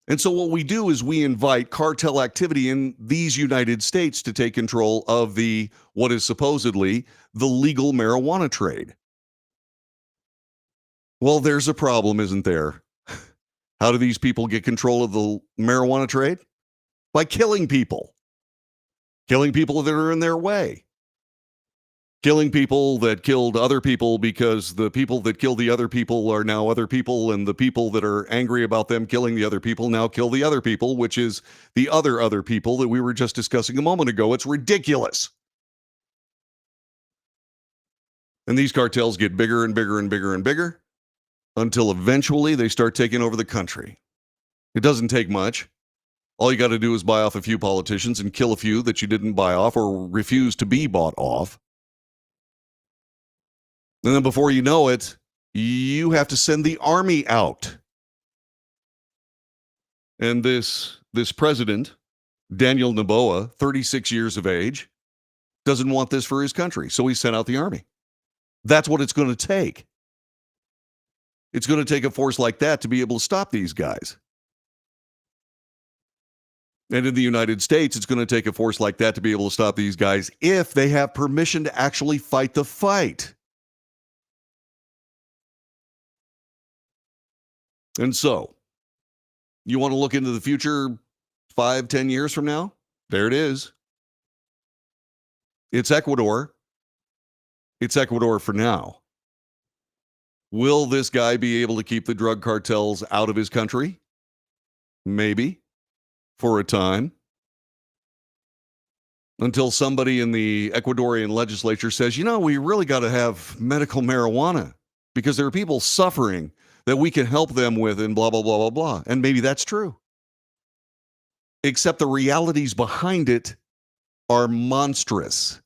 And so what we do is we invite cartel activity in these United States to take control of what is supposedly the legal marijuana trade. Well, there's a problem, isn't there? How do these people get control of the marijuana trade? By killing people. Killing people that are in their way. Killing people that killed other people because the people that killed the other people are now other people, and the people that are angry about them killing the other people now kill the other people, which is the other people that we were just discussing a moment ago. It's ridiculous. And these cartels get bigger and bigger and bigger and bigger until eventually they start taking over the country. It doesn't take much. All you got to do is buy off a few politicians and kill a few that you didn't buy off or refuse to be bought off. And then before you know it, you have to send the army out. And this president, Daniel Noboa, 36 years of age, doesn't want this for his country, so he sent out the army. That's what it's going to take. It's going to take a force like that to be able to stop these guys. And in the United States, it's going to take a force like that to be able to stop these guys if they have permission to actually fight the fight. And so, You want to look into the future 5-10 years from now? There it is. It's Ecuador. It's Ecuador for now. Will this guy be able to keep the drug cartels out of his country? Maybe. For a time. Until somebody in the Ecuadorian legislature says, we really got to have medical marijuana because there are people suffering that we can help them with and blah, blah, blah, blah, blah. And maybe that's true. Except the realities behind it are monstrous.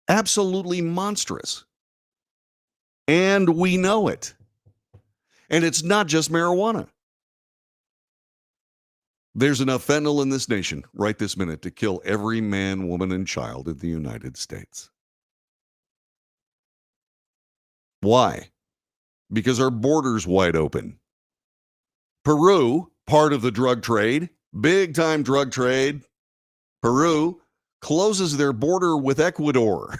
Absolutely monstrous. And we know it. And it's not just marijuana. There's enough fentanyl in this nation right this minute to kill every man, woman, and child in the United States. Why? Because our border's wide open. Peru, part of the drug trade, big time drug trade. Peru closes their border with Ecuador.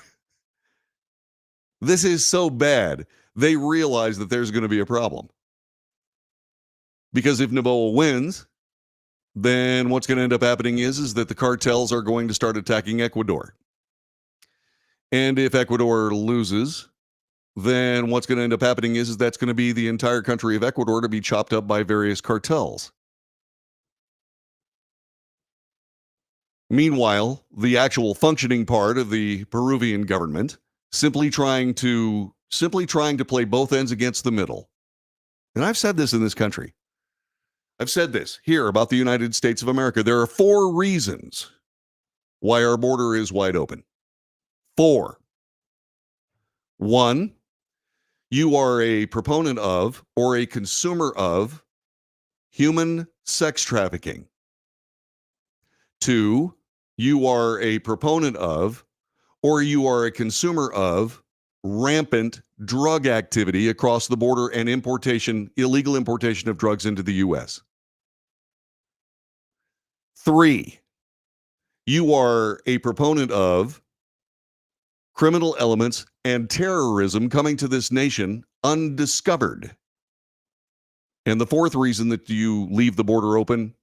This is so bad, they realize that there's going to be a problem. Because if Noboa wins, then what's going to end up happening is that the cartels are going to start attacking Ecuador. And if Ecuador loses, then what's going to end up happening is that's going to be the entire country of Ecuador to be chopped up by various cartels. Meanwhile, the actual functioning part of the Peruvian government simply trying to play both ends against the middle. And I've said this in this country. I've said this here about the United States of America. There are 4 reasons why our border is wide open. 4. 1, you are a proponent of or a consumer of human sex trafficking. 2, you are a proponent of or you are a consumer of rampant drug activity across the border and illegal importation of drugs into the U.S. 3, you are a proponent of criminal elements and terrorism coming to this nation undiscovered. And the 4th reason that you leave the border open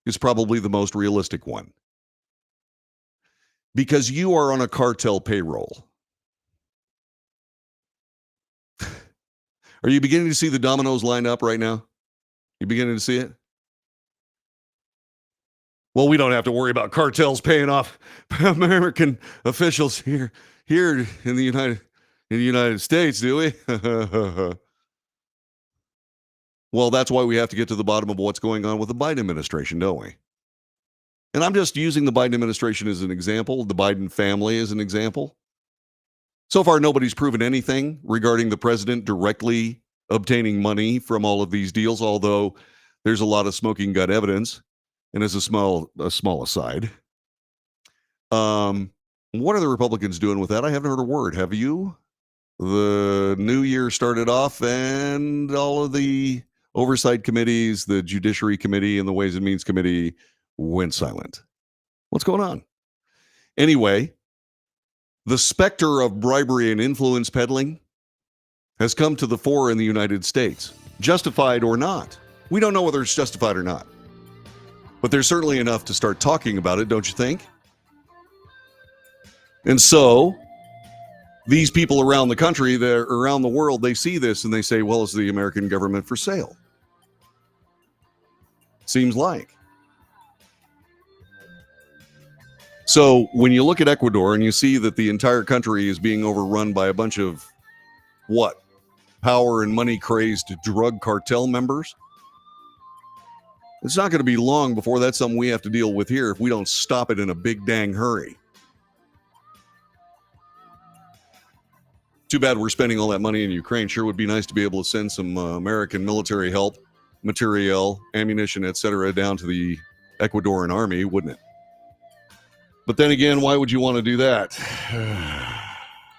is probably the most realistic one. Because you are on a cartel payroll. Are you beginning to see the dominoes line up right now? You beginning to see it? Well, we don't have to worry about cartels paying off American officials here in the United States, do we? Well, that's why we have to get to the bottom of what's going on with the Biden administration, don't we? And I'm just using the Biden administration as an example, the Biden family as an example. So far, nobody's proven anything regarding the president directly obtaining money from all of these deals, although there's a lot of smoking gun evidence. And as a small aside, what are the Republicans doing with that? I haven't heard a word. Have you? The new year started off and all of the oversight committees, the Judiciary Committee and the Ways and Means Committee went silent. What's going on? Anyway, the specter of bribery and influence peddling has come to the fore in the United States, justified or not. We don't know whether it's justified or not. But there's certainly enough to start talking about it, don't you think? And so, these people around the country, around the world, they see this and they say, well, is the American government for sale? Seems like. So, when you look at Ecuador and you see that the entire country is being overrun by a bunch of, what? Power and money-crazed drug cartel members? It's not going to be long before that's something we have to deal with here if we don't stop it in a big dang hurry. Too bad we're spending all that money in Ukraine. Sure would be nice to be able to send some American military help, materiel, ammunition, etc. down to the Ecuadorian army, wouldn't it? But then again, why would you want to do that?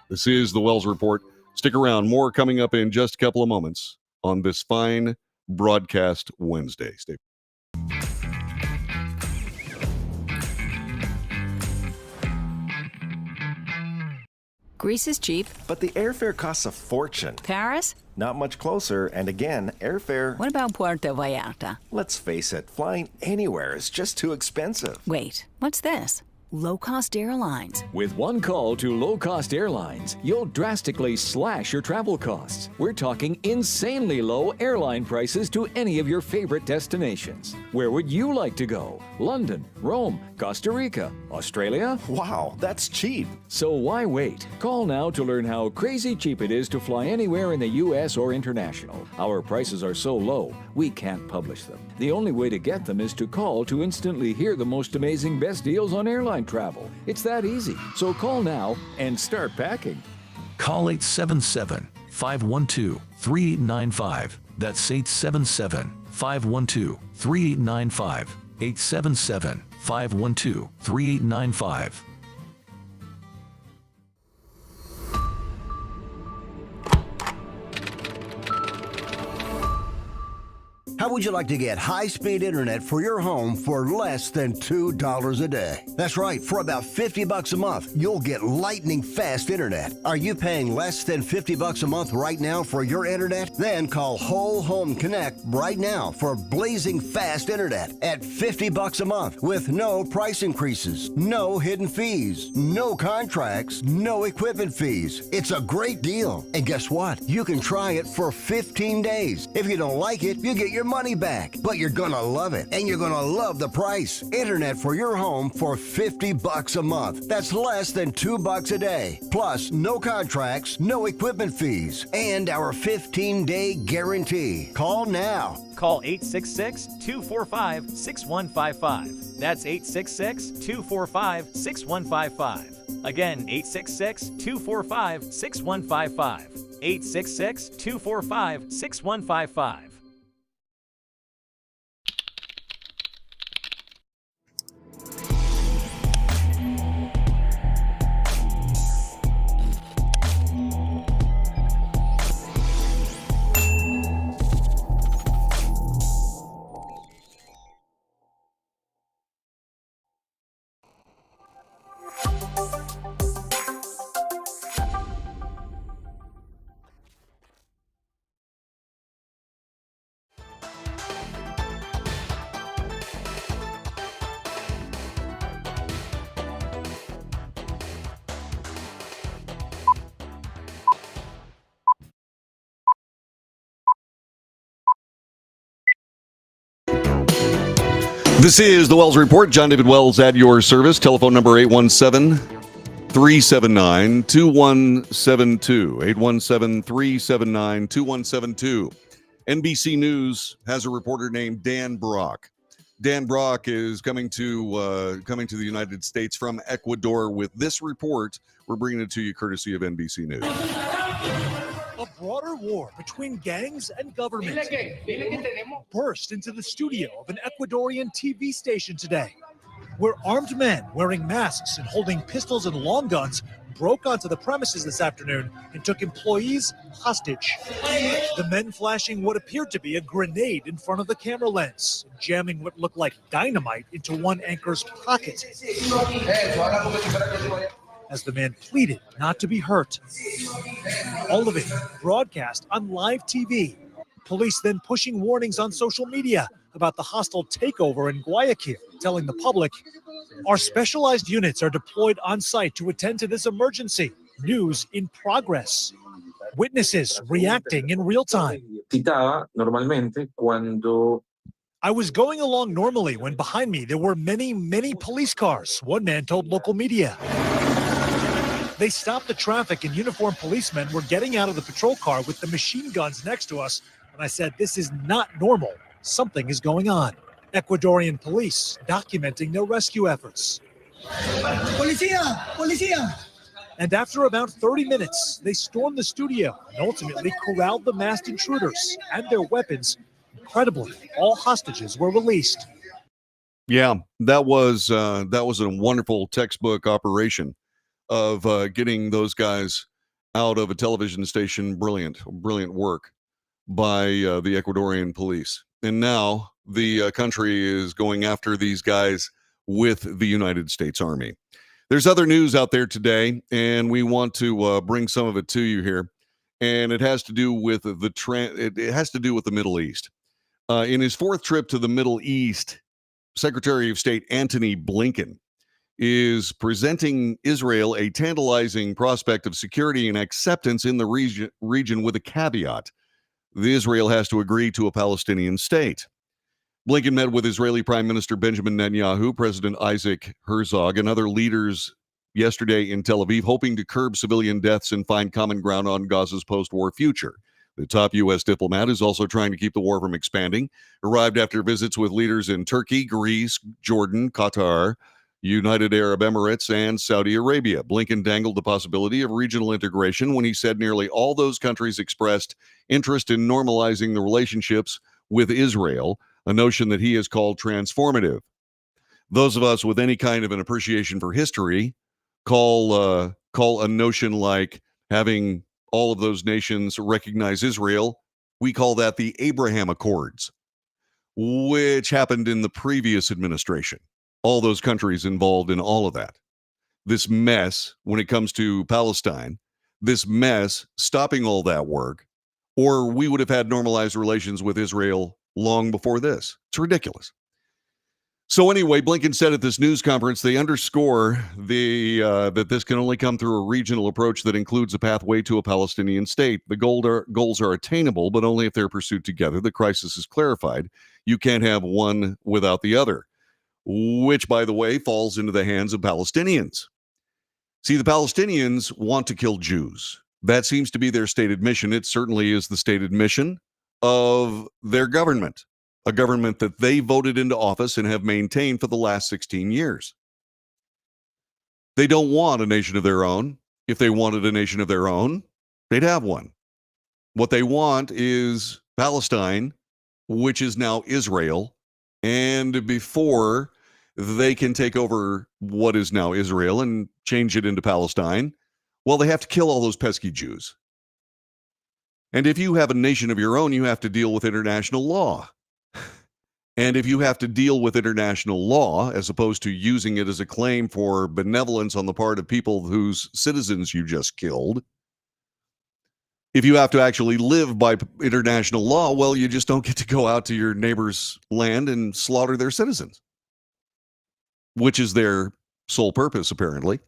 This is the Wells Report. Stick around. More coming up in just a couple of moments on this fine broadcast Wednesday. Stay. Greece is cheap. But the airfare costs a fortune. Paris? Not much closer, and again, airfare... What about Puerto Vallarta? Let's face it, flying anywhere is just too expensive. Wait, what's this? Low-cost airlines. With one call to low-cost airlines, you'll drastically slash your travel costs. We're talking insanely low airline prices to any of your favorite destinations. Where would you like to go? London, Rome, Costa Rica, Australia? Wow, that's cheap. So why wait? Call now to learn how crazy cheap it is to fly anywhere in the U.S. or international. Our prices are so low, we can't publish them. The only way to get them is to call to instantly hear the most amazing best deals on airline travel. It's that easy. So call now and start packing. Call 877-512-3895. That's 877-512-3895. 877-512-3895. How would you like to get high-speed internet for your home for less than $2 a day? That's right, for about $50 a month, you'll get lightning-fast internet. Are you paying less than $50 a month right now for your internet? Then call Whole Home Connect right now for blazing fast internet at $50 a month with no price increases, no hidden fees, no contracts, no equipment fees. It's a great deal. And guess what? You can try it for 15 days. If you don't like it, you get your money back, but you're gonna love it, and you're gonna love the price. Internet for your home for $50 a month. That's less than $2 a day. Plus, no contracts, no equipment fees, and our 15-day guarantee. Call now. Call 866-245-6155. That's 866-245-6155. Again, 866-245-6155. 866-245-6155. This is the Wells Report. John David Wells at your service. Telephone number 817-379-2172. 817-379-2172. NBC News has a reporter named Dan Brock. Dan Brock is coming to the United States from Ecuador with this report. We're bringing it to you courtesy of NBC News. A broader war between gangs and government burst into the studio of an Ecuadorian TV station today, where armed men wearing masks and holding pistols and long guns broke onto the premises this afternoon and took employees hostage. The men flashing what appeared to be a grenade in front of the camera lens, jamming what looked like dynamite into one anchor's pocket, as the man pleaded not to be hurt. All of it broadcast on live TV. Police then pushing warnings on social media about the hostile takeover in Guayaquil, telling the public, our specialized units are deployed on site to attend to this emergency. News in progress. Witnesses reacting in real time. I was going along normally when behind me there were many police cars, one man told local media. They stopped the traffic and uniformed policemen were getting out of the patrol car with the machine guns next to us. And I said, this is not normal. Something is going on. Ecuadorian police documenting their rescue efforts. Policía! Policía! And after about 30 minutes, they stormed the studio and ultimately corralled the masked intruders and their weapons. Incredibly, all hostages were released. Yeah, that was a wonderful textbook operation of getting those guys out of a television station. Brilliant work by the Ecuadorian police. And now the country is going after these guys with the United States Army. There's other news out there today, and we want to bring some of it to you here. And it has to do with it has to do with the Middle East. In his fourth trip to the Middle East, Secretary of State Antony Blinken is presenting Israel a tantalizing prospect of security and acceptance in the region with a caveat. Israel has to agree to a Palestinian state. Blinken met with Israeli Prime Minister Benjamin Netanyahu, President Isaac Herzog, and other leaders yesterday in Tel Aviv, hoping to curb civilian deaths and find common ground on Gaza's post-war future. The top U.S. diplomat is also trying to keep the war from expanding, arrived after visits with leaders in Turkey, Greece, Jordan, Qatar, United Arab Emirates, and Saudi Arabia. Blinken dangled the possibility of regional integration when he said nearly all those countries expressed interest in normalizing the relationships with Israel, a notion that he has called transformative. Those of us with any kind of an appreciation for history call a notion like having all of those nations recognize Israel. We call that the Abraham Accords, which happened in the previous administration. All those countries involved in all of that. This mess, when it comes to Palestine, this mess stopping all that work, or we would have had normalized relations with Israel long before this. It's ridiculous. So anyway, Blinken said at this news conference, they underscore that this can only come through a regional approach that includes a pathway to a Palestinian state. The goals are attainable, but only if they're pursued together. The crisis is clarified. You can't have one without the other, which, by the way, falls into the hands of Palestinians. See, the Palestinians want to kill Jews. That seems to be their stated mission. It certainly is the stated mission of their government, a government that they voted into office and have maintained for the last 16 years. They don't want a nation of their own. If they wanted a nation of their own, they'd have one. What they want is Palestine, which is now Israel, and before they can take over what is now Israel and change it into Palestine, well, they have to kill all those pesky Jews. And if you have a nation of your own, you have to deal with international law. And if you have to deal with international law, as opposed to using it as a claim for benevolence on the part of people whose citizens you just killed, if you have to actually live by international law, well, you just don't get to go out to your neighbor's land and slaughter their citizens, which is their sole purpose, apparently.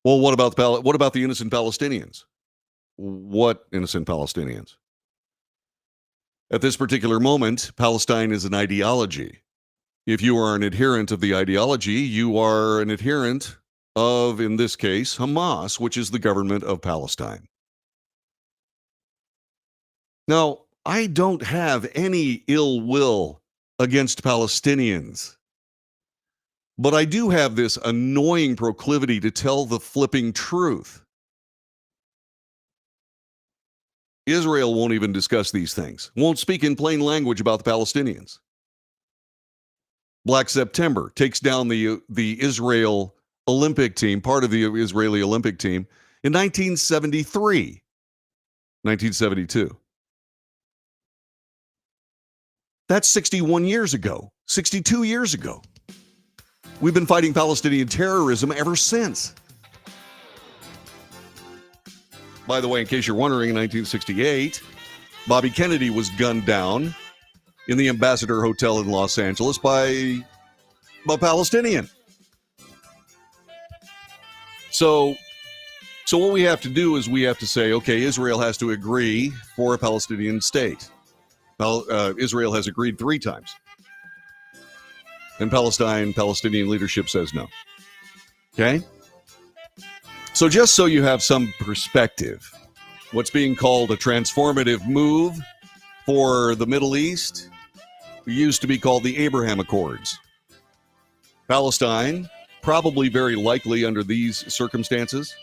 Well, what about the innocent Palestinians? What innocent Palestinians? At this particular moment, Palestine is an ideology. If you are an adherent of the ideology, you are an adherent of, in this case, Hamas, which is the government of Palestine. Now, I don't have any ill will against Palestinians, but I do have this annoying proclivity to tell the flipping truth. Israel won't even discuss these things, won't speak in plain language about the Palestinians. Black September takes down the Israel Olympic team, part of the Israeli Olympic team, in 1973, 1972. That's 61 years ago, 62 years ago. We've been fighting Palestinian terrorism ever since. By the way, in case you're wondering, in 1968, Bobby Kennedy was gunned down in the Ambassador Hotel in Los Angeles by a Palestinian. So what we have to do is we have to say, okay, Israel has to agree for a Palestinian state. Israel has agreed 3 times. And Palestinian leadership says no. Okay? So just so you have some perspective, what's being called a transformative move for the Middle East used to be called the Abraham Accords. Palestine, probably very likely under these circumstances,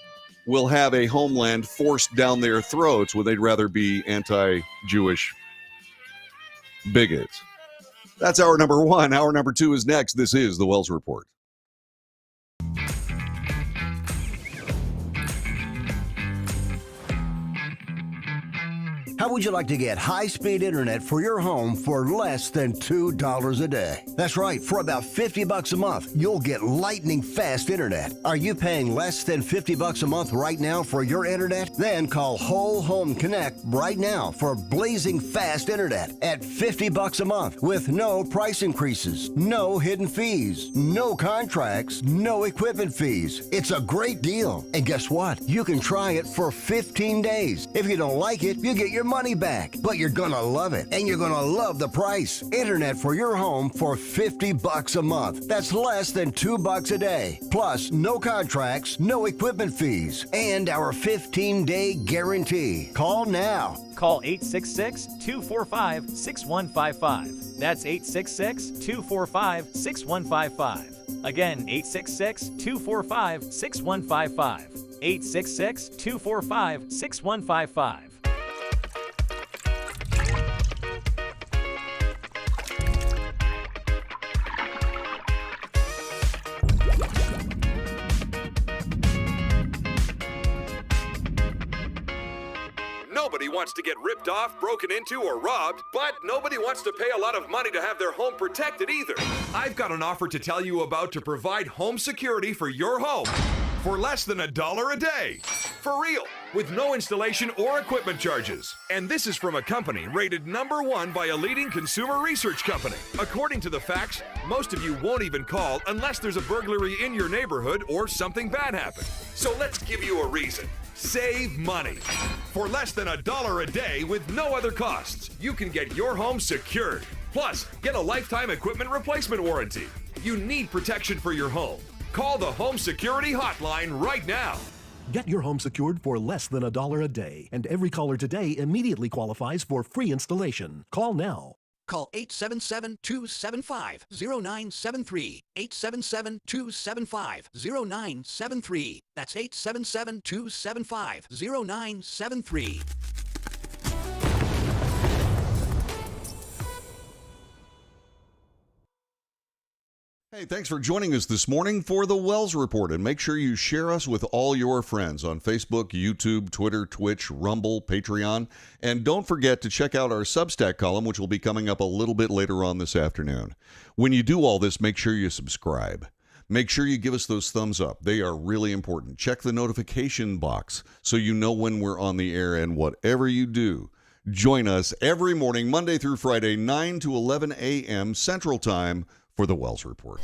will have a homeland forced down their throats when they'd rather be anti-Jewish bigots. That's hour number 1. Hour number 2 is next. This is the Wells Report. How would you like to get high-speed internet for your home for less than $2 a day? That's right, for about $50 a month, you'll get lightning fast internet. Are you paying less than $50 a month right now for your internet? Then call Whole Home Connect right now for blazing fast internet at $50 a month with no price increases, no hidden fees, no contracts, no equipment fees. It's a great deal. And guess what? You can try it for 15 days. If you don't like it, you get your money back. But you're gonna love it, and you're gonna love the price. Internet for your home for $50 a month. That's less than $2 a day. Plus, no contracts, no equipment fees, and our 15-day guarantee. Call now. Call 866-245-6155. That's 866-245-6155. Again, 866-245-6155. 866-245-6155. Nobody wants to get ripped off, broken into, or robbed, but nobody wants to pay a lot of money to have their home protected either. I've got an offer to tell you about to provide home security for your home for less than $1 a day. For real, with no installation or equipment charges. And this is from a company rated #1 by a leading consumer research company. According to the facts, most of you won't even call unless there's a burglary in your neighborhood or something bad happened. So let's give you a reason. Save money. For less than $1 a day with no other costs, you can get your home secured. Plus, get a lifetime equipment replacement warranty. You need protection for your home. Call the Home Security Hotline right now. Get your home secured for less than $1 a day, and every caller today immediately qualifies for free installation. Call now. Call 877-275-0973. 877-275-0973. That's 877-275-0973. Hey, thanks for joining us this morning for the Wells Report, and make sure you share us with all your friends on Facebook, YouTube, Twitter, Twitch, Rumble, Patreon, and don't forget to check out our Substack column, which will be coming up a little bit later on this afternoon. When you do all this, make sure you subscribe. Make sure you give us those thumbs up. They are really important. Check the notification box so you know when we're on the air, and whatever you do, join us every morning, Monday through Friday, 9 to 11 a.m. Central Time, for the Wells Report.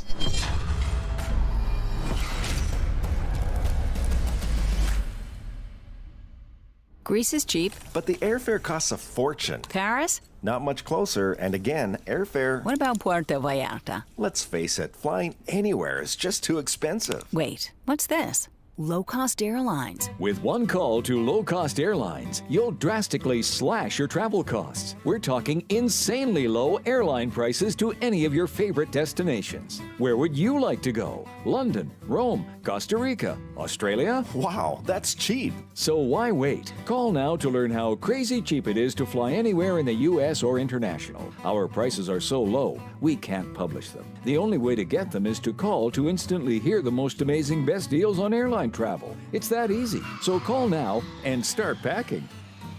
Greece is cheap. But the airfare costs a fortune. Paris? Not much closer, and again, airfare... What about Puerto Vallarta? Let's face it, flying anywhere is just too expensive. Wait, what's this? Low-cost airlines. With one call to low-cost airlines, you'll drastically slash your travel costs. We're talking insanely low airline prices to any of your favorite destinations. Where would you like to go? London, Rome, Costa Rica, Australia? Wow, that's cheap. So why wait? Call now to learn how crazy cheap it is to fly anywhere in the U.S. or international. Our prices are so low, we can't publish them. The only way to get them is to call to instantly hear the most amazing best deals on airline travel. It's that easy. So call now and start packing.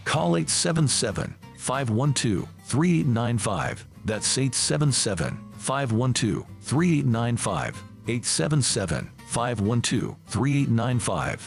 Call 877-512-3895. That's 877-512-3895. 877-512-3895.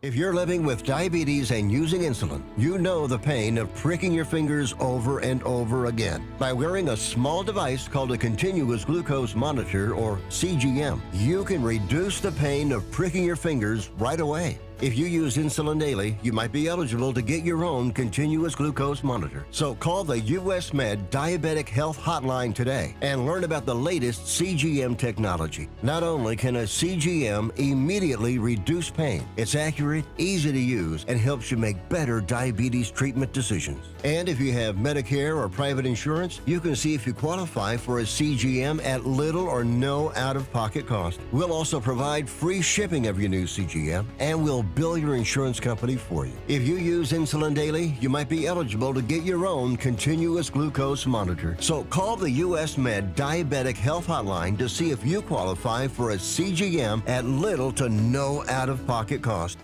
If you're living with diabetes and using insulin, you know the pain of pricking your fingers over and over again. By wearing a small device called a continuous glucose monitor, or CGM, you can reduce the pain of pricking your fingers right away. If you use insulin daily, you might be eligible to get your own continuous glucose monitor. So call the US Med Diabetic Health Hotline today and learn about the latest CGM technology. Not only can a CGM immediately reduce pain, it's accurate, easy to use, and helps you make better diabetes treatment decisions. And if you have Medicare or private insurance, you can see if you qualify for a CGM at little or no out-of-pocket cost. We'll also provide free shipping of your new CGM, and we'll bill your insurance company for you. If you use insulin daily, you might be eligible to get your own continuous glucose monitor. So call the US Med Diabetic Health Hotline to see if you qualify for a CGM at little to no out-of-pocket cost.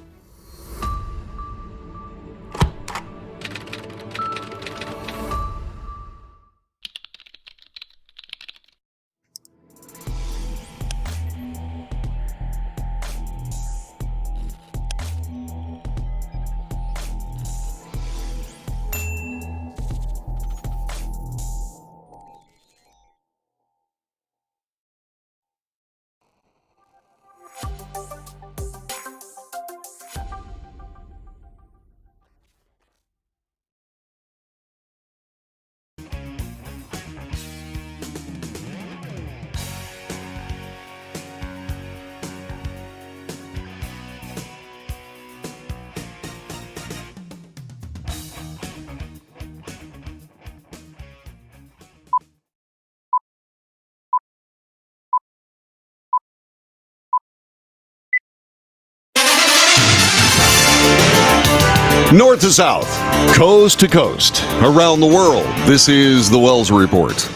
North to south, coast to coast, around the world, this is the Wells Report.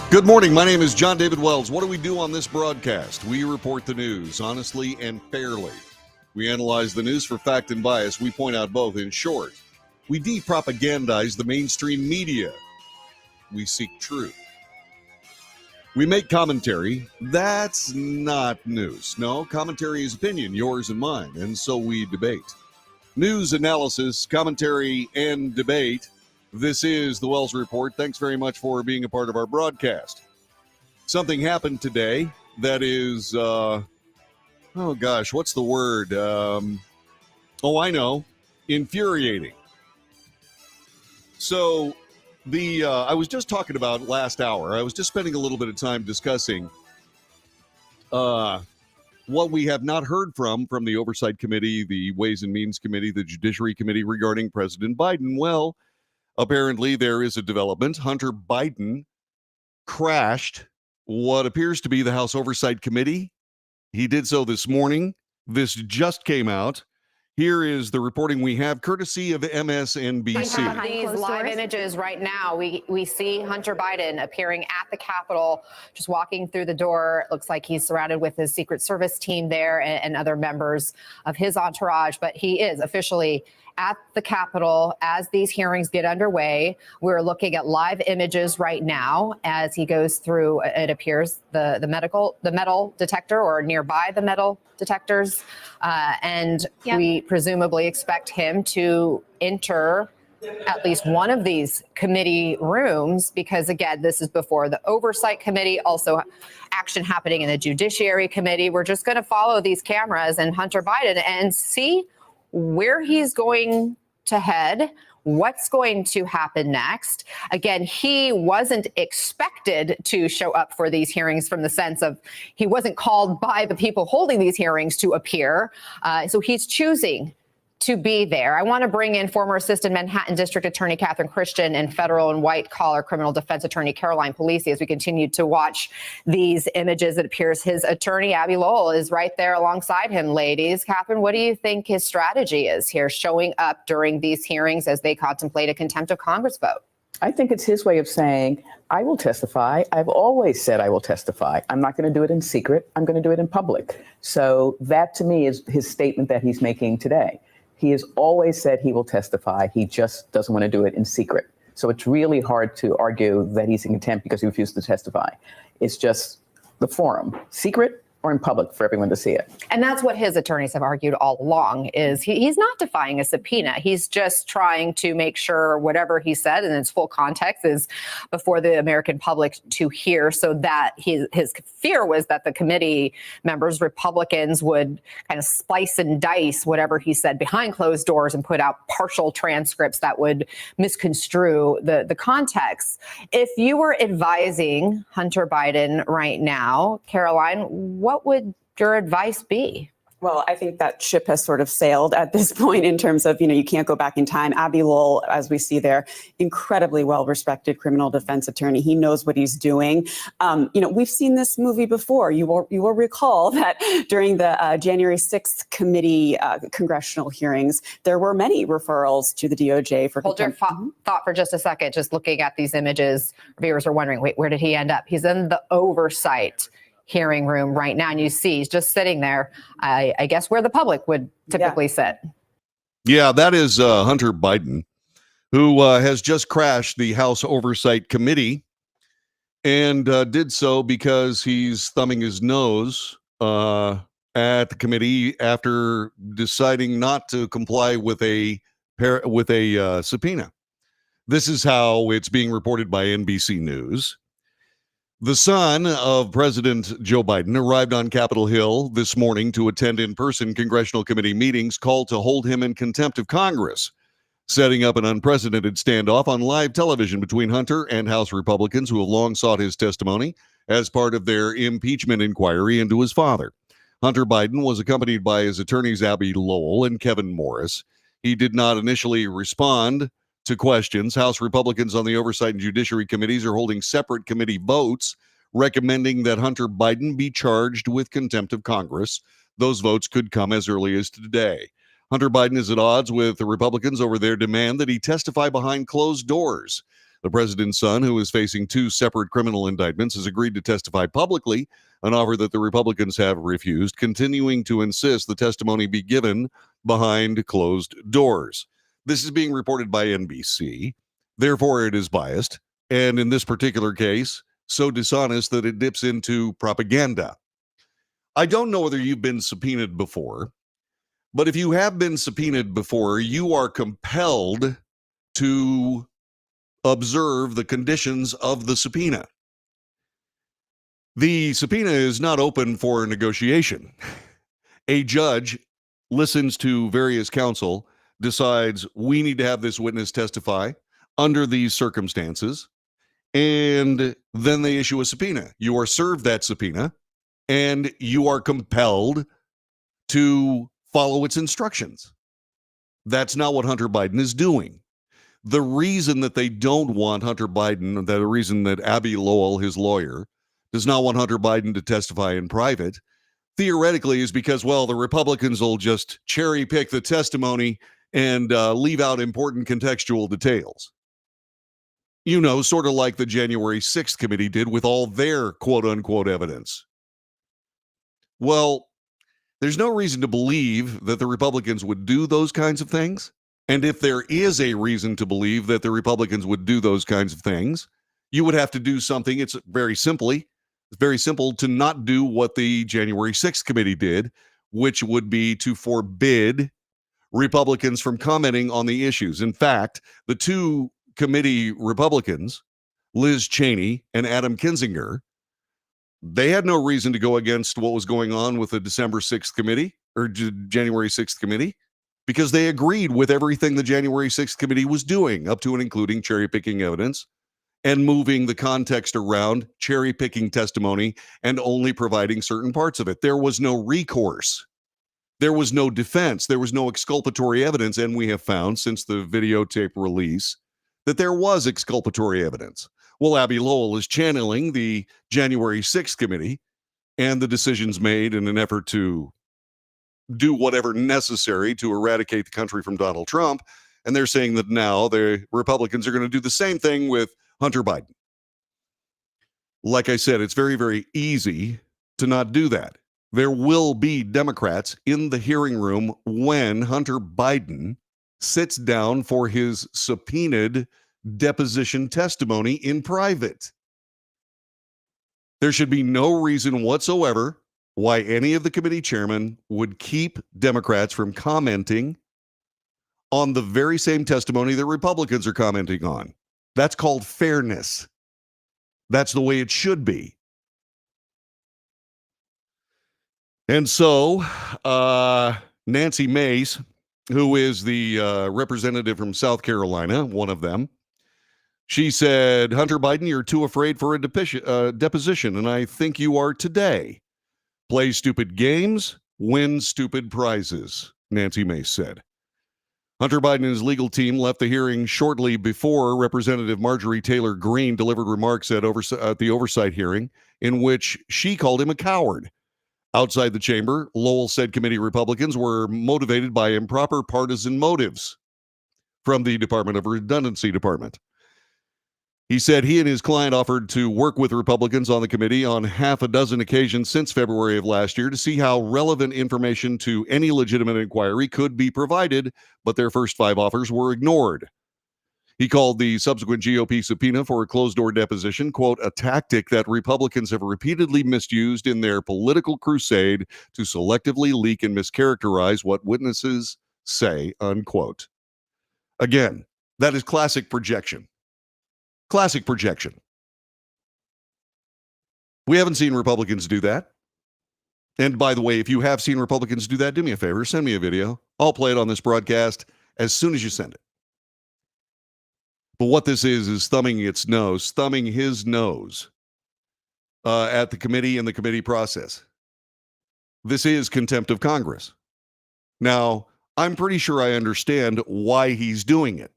Good morning, my name is John David Wells. What do we do on this broadcast? We report the news honestly and fairly. We analyze the news for fact and bias. We point out both. In short, we de-propagandize the mainstream media. We seek truth. We make commentary. That's not news. No, commentary is opinion, yours and mine, and so we debate. News, analysis, commentary, and debate. This is the Wells Report. Thanks very much for being a part of our broadcast. Something happened today that is, what's the word? I know, infuriating. So I was just talking about last hour. I was just spending a little bit of time discussing what we have not heard from the Oversight Committee, the Ways and Means Committee, the Judiciary Committee regarding President Biden. Well, apparently there is a development. Hunter Biden crashed what appears to be the House Oversight Committee. He did so this morning. This just came out. Here is the reporting we have, courtesy of MSNBC. These live images right now, we see Hunter Biden appearing at the Capitol, just walking through the door. It looks like he's surrounded with his Secret Service team there and other members of his entourage, but he is officially at the Capitol as these hearings get underway. We're looking at live images right now as he goes through, it appears, the metal detector or nearby the metal detectors. We presumably expect him to enter at least one of these committee rooms because, again, this is before the Oversight Committee, also action happening in the Judiciary Committee. We're just going to follow these cameras and Hunter Biden and see where he's going to head, what's going to happen next. Again, he wasn't expected to show up for these hearings from the sense of he wasn't called by the people holding these hearings to appear. So he's choosing to be there. I want to bring in former Assistant Manhattan District Attorney Catherine Christian and federal and white-collar criminal defense attorney Caroline Polisi as we continue to watch these images. It appears his attorney, Abby Lowell, is right there alongside him, ladies. Catherine, what do you think his strategy is here, showing up during these hearings as they contemplate a contempt of Congress vote? I think it's his way of saying, I will testify. I've always said I will testify. I'm not going to do it in secret. I'm going to do it in public. So that, to me, is his statement that he's making today. He has always said he will testify. He just doesn't want to do it in secret. So it's really hard to argue that he's in contempt because he refused to testify. It's just the forum, secret or in public for everyone to see it. And that's what his attorneys have argued all along, is he's not defying a subpoena. He's just trying to make sure whatever he said in its full context is before the American public to hear, so that his fear was that the committee members, Republicans, would kind of slice and dice whatever he said behind closed doors and put out partial transcripts that would misconstrue the context. If you were advising Hunter Biden right now, Caroline, what would your advice be? Well, I think that ship has sort of sailed at this point in terms of, you can't go back in time. Abbe Lowell, as we see there, incredibly well-respected criminal defense attorney. He knows what he's doing. We've seen this movie before. You will recall that during the January 6th committee congressional hearings, there were many referrals to the DOJ for Hold your thought for just a second. Just looking at these images, viewers are wondering, wait, where did he end up? He's in the oversight hearing room right now, and you see he's just sitting there, I guess where the public would typically sit. Yeah, that is Hunter Biden, who has just crashed the House Oversight Committee and did so because he's thumbing his nose at the committee after deciding not to comply with a subpoena. This is how it's being reported by NBC News. The son of President Joe Biden arrived on Capitol Hill this morning to attend in-person congressional committee meetings called to hold him in contempt of Congress, setting up an unprecedented standoff on live television between Hunter and House Republicans who have long sought his testimony as part of their impeachment inquiry into his father. Hunter Biden was accompanied by his attorneys Abbe Lowell and Kevin Morris. He did not initially respond to questions. House Republicans on the Oversight and Judiciary Committees are holding separate committee votes recommending that Hunter Biden be charged with contempt of Congress. Those votes could come as early as today. Hunter Biden is at odds with the Republicans over their demand that he testify behind closed doors. The president's son, who is facing 2 separate criminal indictments, has agreed to testify publicly, an offer that the Republicans have refused, continuing to insist the testimony be given behind closed doors. This is being reported by NBC. Therefore, it is biased, and in this particular case, so dishonest that it dips into propaganda. I don't know whether you've been subpoenaed before, but if you have been subpoenaed before, you are compelled to observe the conditions of the subpoena. The subpoena is not open for negotiation. A judge listens to various counsel, decides we need to have this witness testify under these circumstances, and then they issue a subpoena. You are served that subpoena, and you are compelled to follow its instructions. That's not what Hunter Biden is doing. The reason that they don't want Hunter Biden, the reason that Abbe Lowell, his lawyer, does not want Hunter Biden to testify in private, theoretically is because, well, the Republicans will just cherry pick the testimony and leave out important contextual details. Sort of like the January 6th committee did with all their quote-unquote evidence. Well, there's no reason to believe that the Republicans would do those kinds of things. And if there is a reason to believe that the Republicans would do those kinds of things, you would have to do something. It's very simple to not do what the January 6th committee did, which would be to forbid Republicans from commenting on the issues. In fact, the 2 committee Republicans, Liz Cheney and Adam Kinzinger, they had no reason to go against what was going on with the December 6th committee or January 6th committee because they agreed with everything the January 6th committee was doing, up to and including cherry-picking evidence and moving the context around, cherry-picking testimony, and only providing certain parts of it. There was no recourse. There was no defense. There was no exculpatory evidence, and we have found since the videotape release that there was exculpatory evidence. Well, Abbe Lowell is channeling the January 6th committee and the decisions made in an effort to do whatever necessary to eradicate the country from Donald Trump, and they're saying that now the Republicans are going to do the same thing with Hunter Biden. Like I said, it's very, very easy to not do that. There will be Democrats in the hearing room when Hunter Biden sits down for his subpoenaed deposition testimony in private. There should be no reason whatsoever why any of the committee chairmen would keep Democrats from commenting on the very same testimony that Republicans are commenting on. That's called fairness. That's the way it should be. And so Nancy Mace, who is the representative from South Carolina, one of them, she said, Hunter Biden, you're too afraid for a deposition, and I think you are today. Play stupid games, win stupid prizes, Nancy Mace said. Hunter Biden and his legal team left the hearing shortly before Representative Marjorie Taylor Greene delivered remarks at the oversight hearing in which she called him a coward. Outside the chamber, Lowell said committee Republicans were motivated by improper partisan motives from the Department of Redundancy Department. He said he and his client offered to work with Republicans on the committee on half a dozen occasions since February of last year to see how relevant information to any legitimate inquiry could be provided, but their first 5 offers were ignored. He called the subsequent GOP subpoena for a closed-door deposition, quote, a tactic that Republicans have repeatedly misused in their political crusade to selectively leak and mischaracterize what witnesses say, unquote. Again, that is classic projection. Classic projection. We haven't seen Republicans do that. And by the way, if you have seen Republicans do that, do me a favor, send me a video. I'll play it on this broadcast as soon as you send it. But what this is thumbing his nose at the committee and the committee process. This is contempt of Congress. Now, I'm pretty sure I understand why he's doing it.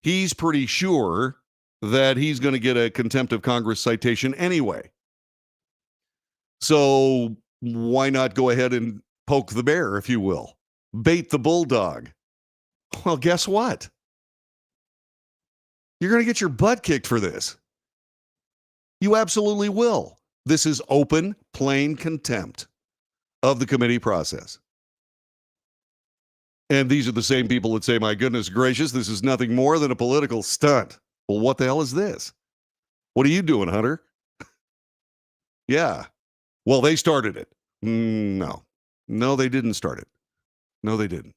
He's pretty sure that he's going to get a contempt of Congress citation anyway. So why not go ahead and poke the bear, if you will? Bait the bulldog. Well, guess what? You're going to get your butt kicked for this. You absolutely will. This is open, plain contempt of the committee process. And these are the same people that say, my goodness gracious, this is nothing more than a political stunt. Well, what the hell is this? What are you doing, Hunter? Yeah. Well, they started it. No, they didn't start it. No, they didn't.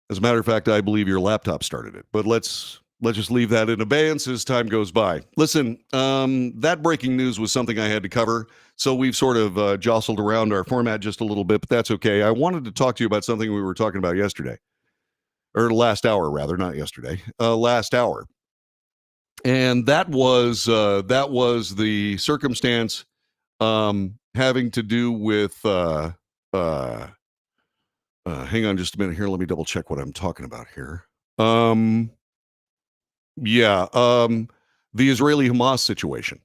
As a matter of fact, I believe your laptop started it. But let's just leave that in abeyance as time goes by. Listen, that breaking news was something I had to cover. So we've sort of jostled around our format just a little bit, but that's okay. I wanted to talk to you about something we were talking about yesterday. Or last hour, rather, not yesterday. Last hour. And that was the circumstance having to do with hang on just a minute here. Let me double check what I'm talking about here. The Israeli-Hamas situation.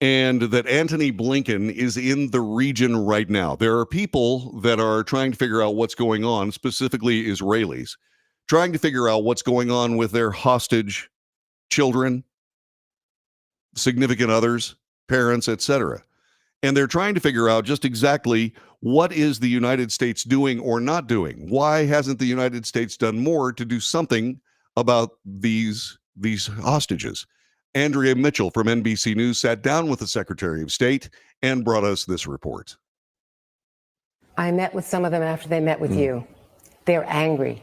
And that Antony Blinken is in the region right now. There are people that are trying to figure out what's going on, specifically Israelis, trying to figure out what's going on with their hostage children, significant others, parents, etc. And they're trying to figure out just exactly what is the United States doing or not doing. Why hasn't the United States done more to do something about these hostages? Andrea Mitchell from NBC News sat down with the Secretary of State and brought us this report. I met with some of them after they met with you. They're angry.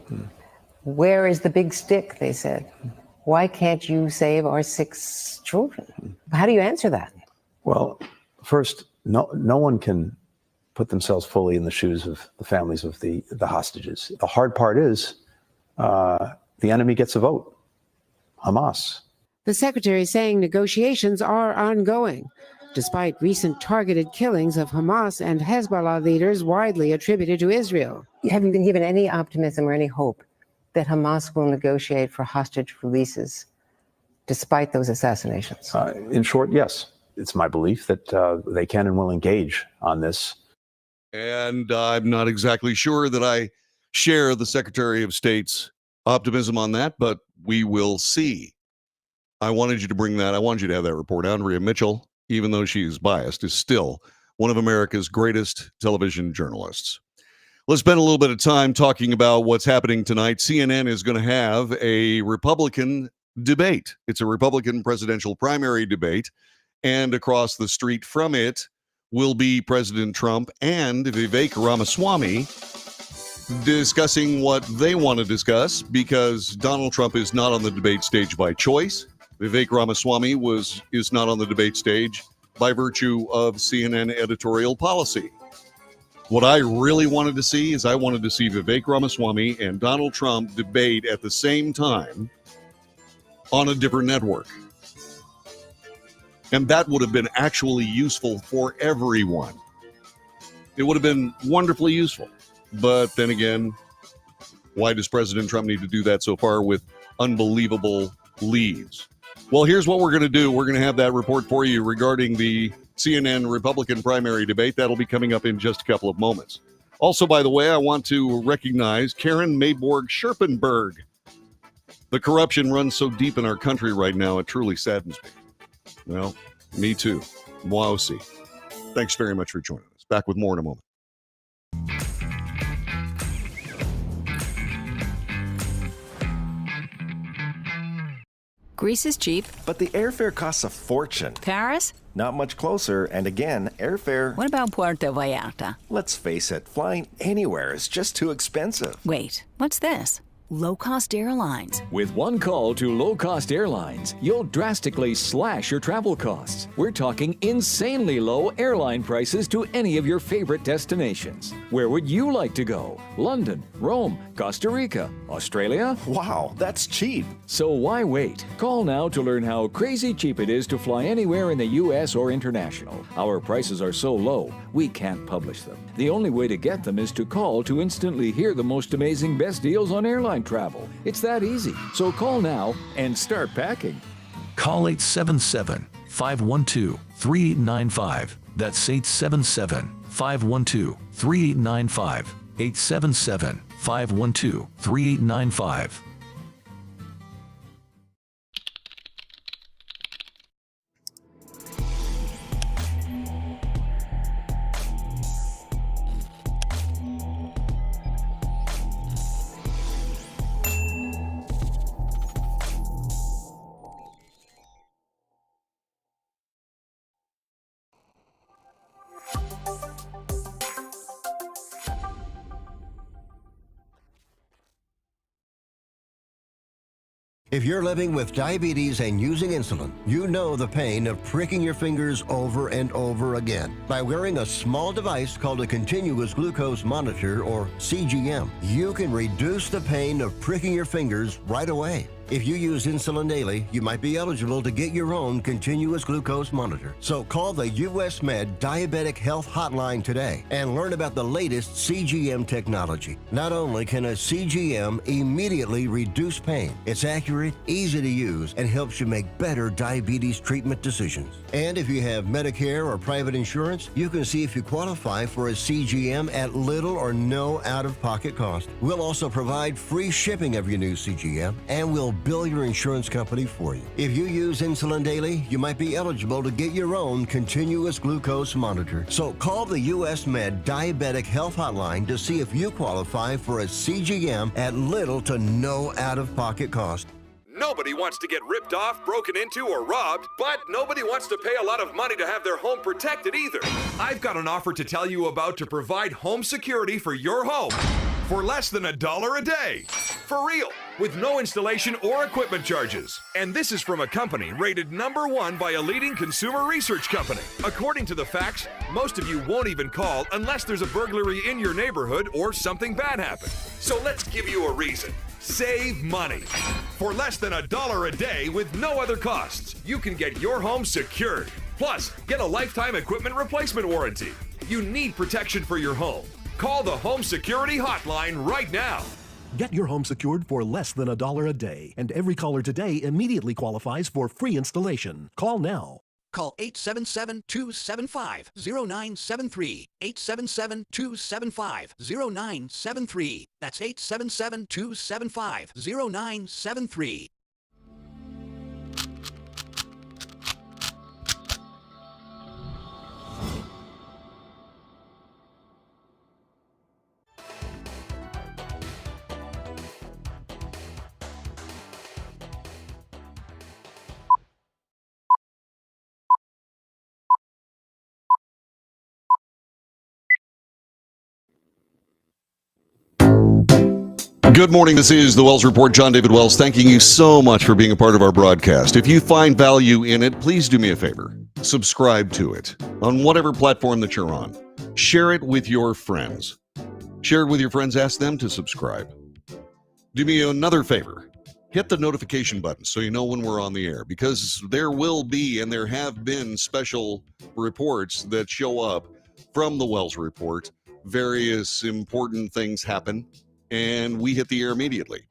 Where is the big stick, they said. Why can't you save our 6 children? How do you answer that? Well, first, no one can put themselves fully in the shoes of the families of the hostages. The hard part is the enemy gets a vote, Hamas. The secretary saying negotiations are ongoing, despite recent targeted killings of Hamas and Hezbollah leaders widely attributed to Israel. Have you been given any optimism or any hope that Hamas will negotiate for hostage releases despite those assassinations? In short, yes. It's my belief that they can and will engage on this. And I'm not exactly sure that I share the Secretary of State's optimism on that, but we will see. I wanted you to bring that. I wanted you to have that report. Andrea Mitchell, even though she's biased, is still one of America's greatest television journalists. Let's spend a little bit of time talking about what's happening tonight. CNN is going to have a Republican debate. It's a Republican presidential primary debate. And across the street from it will be President Trump and Vivek Ramaswamy discussing what they want to discuss, because Donald Trump is not on the debate stage by choice. Vivek Ramaswamy is not on the debate stage by virtue of CNN editorial policy. What I really wanted to see is I wanted to see Vivek Ramaswamy and Donald Trump debate at the same time on a different network. And that would have been actually useful for everyone. It would have been wonderfully useful. But then again, why does President Trump need to do that so far with unbelievable leads? Well, here's what we're going to do. We're going to have that report for you regarding the CNN Republican primary debate. That'll be coming up in just a couple of moments. Also, by the way, I want to recognize Karen Mayborg Scherpenberg. The corruption runs so deep in our country right now, it truly saddens me. Well, me too. Moi aussi. Thanks very much for joining us. Back with more in a moment. Greece is cheap. But the airfare costs a fortune. Paris? Not much closer, and again, airfare... What about Puerto Vallarta? Let's face it, flying anywhere is just too expensive. Wait, what's this? Low-cost airlines. With one call to low-cost airlines, you'll drastically slash your travel costs. We're talking insanely low airline prices to any of your favorite destinations. Where would you like to go? London, Rome, Costa Rica, Australia? Wow, that's cheap. So why wait? Call now to learn how crazy cheap it is to fly anywhere in the U.S. or international. Our prices are so low, we can't publish them. The only way to get them is to call to instantly hear the most amazing best deals on airline travel. It's that easy. So call now and start packing. Call 877-512-3895. That's 877-512-3895. 877-512-3895. If you're living with diabetes and using insulin, you know the pain of pricking your fingers over and over again. By wearing a small device called a continuous glucose monitor, or CGM, you can reduce the pain of pricking your fingers right away. If you use insulin daily, you might be eligible to get your own continuous glucose monitor. So call the US Med Diabetic Health Hotline today and learn about the latest CGM technology. Not only can a CGM immediately reduce pain, it's accurate, easy to use, and helps you make better diabetes treatment decisions. And if you have Medicare or private insurance, you can see if you qualify for a CGM at little or no out-of-pocket cost. We'll also provide free shipping of your new CGM, and we'll bill your insurance company for you. If you use insulin daily, you might be eligible to get your own continuous glucose monitor. So call the US Med Diabetic Health Hotline to see if you qualify for a CGM at little to no out-of-pocket cost. Nobody wants to get ripped off, broken into, or robbed, but nobody wants to pay a lot of money to have their home protected either. I've got an offer to tell you about to provide home security for your home for less than $1 a day. For real, with no installation or equipment charges. And this is from a company rated #1 by a leading consumer research company. According to the facts, most of you won't even call unless there's a burglary in your neighborhood or something bad happened. So let's give you a reason. Save money. For less than $1 a day with no other costs, you can get your home secured. Plus, get a lifetime equipment replacement warranty. You need protection for your home. Call the Home Security Hotline right now. Get your home secured for less than $1 a day, and every caller today immediately qualifies for free installation. Call now. Call 877-275-0973. 877-275-0973. That's 877-275-0973. Good morning. This is the Wells Report. John David Wells, thanking you so much for being a part of our broadcast. If you find value in it, please do me a favor. Subscribe to it on whatever platform that you're on. Share it with your friends. Share it with your friends. Ask them to subscribe. Do me another favor. Hit the notification button so you know when we're on the air, because there will be and there have been special reports that show up from the Wells Report. Various important things happen, and we hit the air immediately.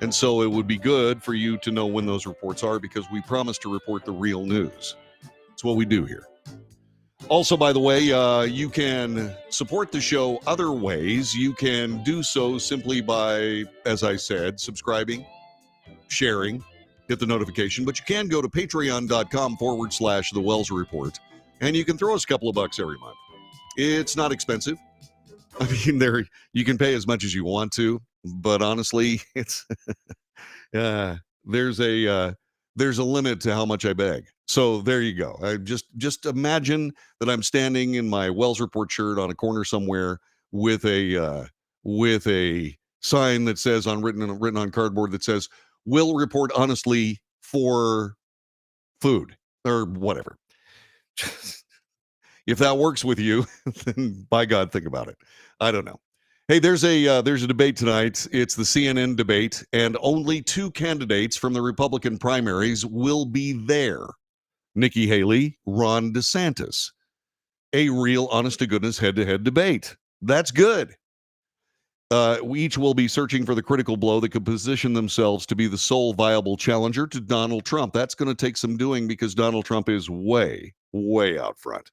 And so it would be good for you to know when those reports are, because we promise to report the real news. It's what we do here. Also, by the way, you can support the show other ways. You can do so simply by, as I said, subscribing, sharing, hit the notification. But you can go to patreon.com/The Wells Report, and you can throw us a couple of bucks every month. It's not expensive. I mean, you can pay as much as you want to, but honestly, it's there's a limit to how much I beg. So there you go. I just imagine that I'm standing in my Wells Report shirt on a corner somewhere with a sign that says written on cardboard that says, "Will report honestly for food," or whatever. If that works with you, then by God, think about it. I don't know. Hey, there's a debate tonight. It's the CNN debate, and only two candidates from the Republican primaries will be there. Nikki Haley, Ron DeSantis. A real honest-to-goodness head-to-head debate. That's good. We each will be searching for the critical blow that could position themselves to be the sole viable challenger to Donald Trump. That's going to take some doing, because Donald Trump is way, way out front.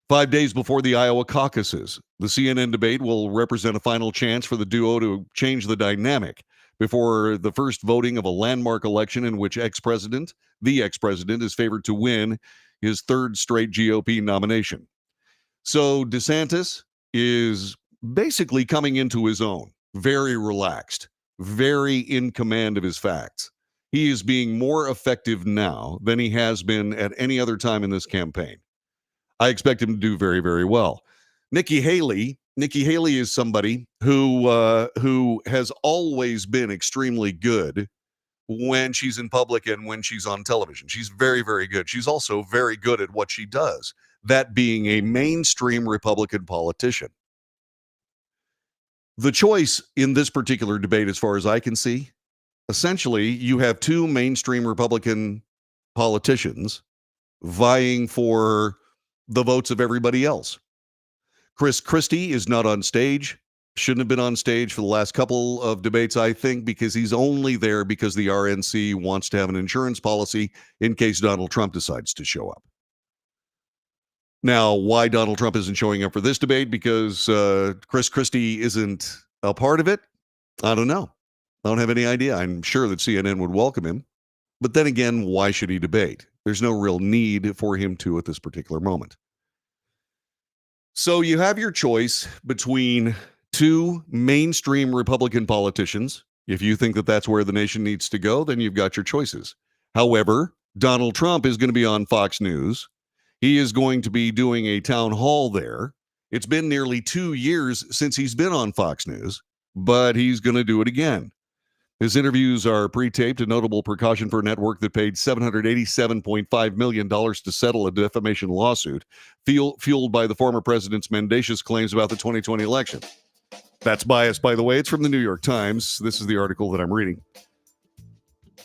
5 days before the Iowa caucuses, the CNN debate will represent a final chance for the duo to change the dynamic before the first voting of a landmark election in which the ex-president is favored to win his third straight GOP nomination. So DeSantis is basically coming into his own, very relaxed, very in command of his facts. He is being more effective now than he has been at any other time in this campaign. I expect him to do very, very well. Nikki Haley is somebody who has always been extremely good when she's in public and when she's on television. She's very, very good. She's also very good at what she does, that being a mainstream Republican politician. The choice in this particular debate, as far as I can see, essentially you have two mainstream Republican politicians vying for the votes of everybody else. Chris Christie is not on stage, shouldn't have been on stage for the last couple of debates, I think, because he's only there because the RNC wants to have an insurance policy in case Donald Trump decides to show up. Now, why Donald Trump isn't showing up for this debate because Chris Christie isn't a part of it, I don't know. I don't have any idea. I'm sure that CNN would welcome him. But then again, why should he debate? There's no real need for him to at this particular moment. So you have your choice between two mainstream Republican politicians. If you think that that's where the nation needs to go, then you've got your choices. However, Donald Trump is going to be on Fox News. He is going to be doing a town hall there. It's been nearly 2 years since he's been on Fox News, but he's going to do it again. His interviews are pre-taped, a notable precaution for a network that paid $787.5 million to settle a defamation lawsuit fueled by the former president's mendacious claims about the 2020 election. That's biased, by the way. It's from the New York Times. This is the article that I'm reading.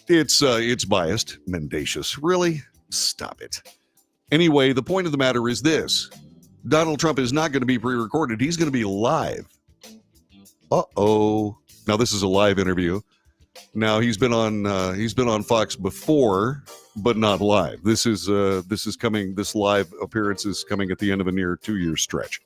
It's biased. Mendacious. Really? Stop it. Anyway, the point of the matter is this. Donald Trump is not going to be pre-recorded. He's going to be live. Uh-oh. Now, this is a live interview. Now, he's been on Fox before, but not live. This is coming. This live appearance is coming at the end of a near 2-year stretch.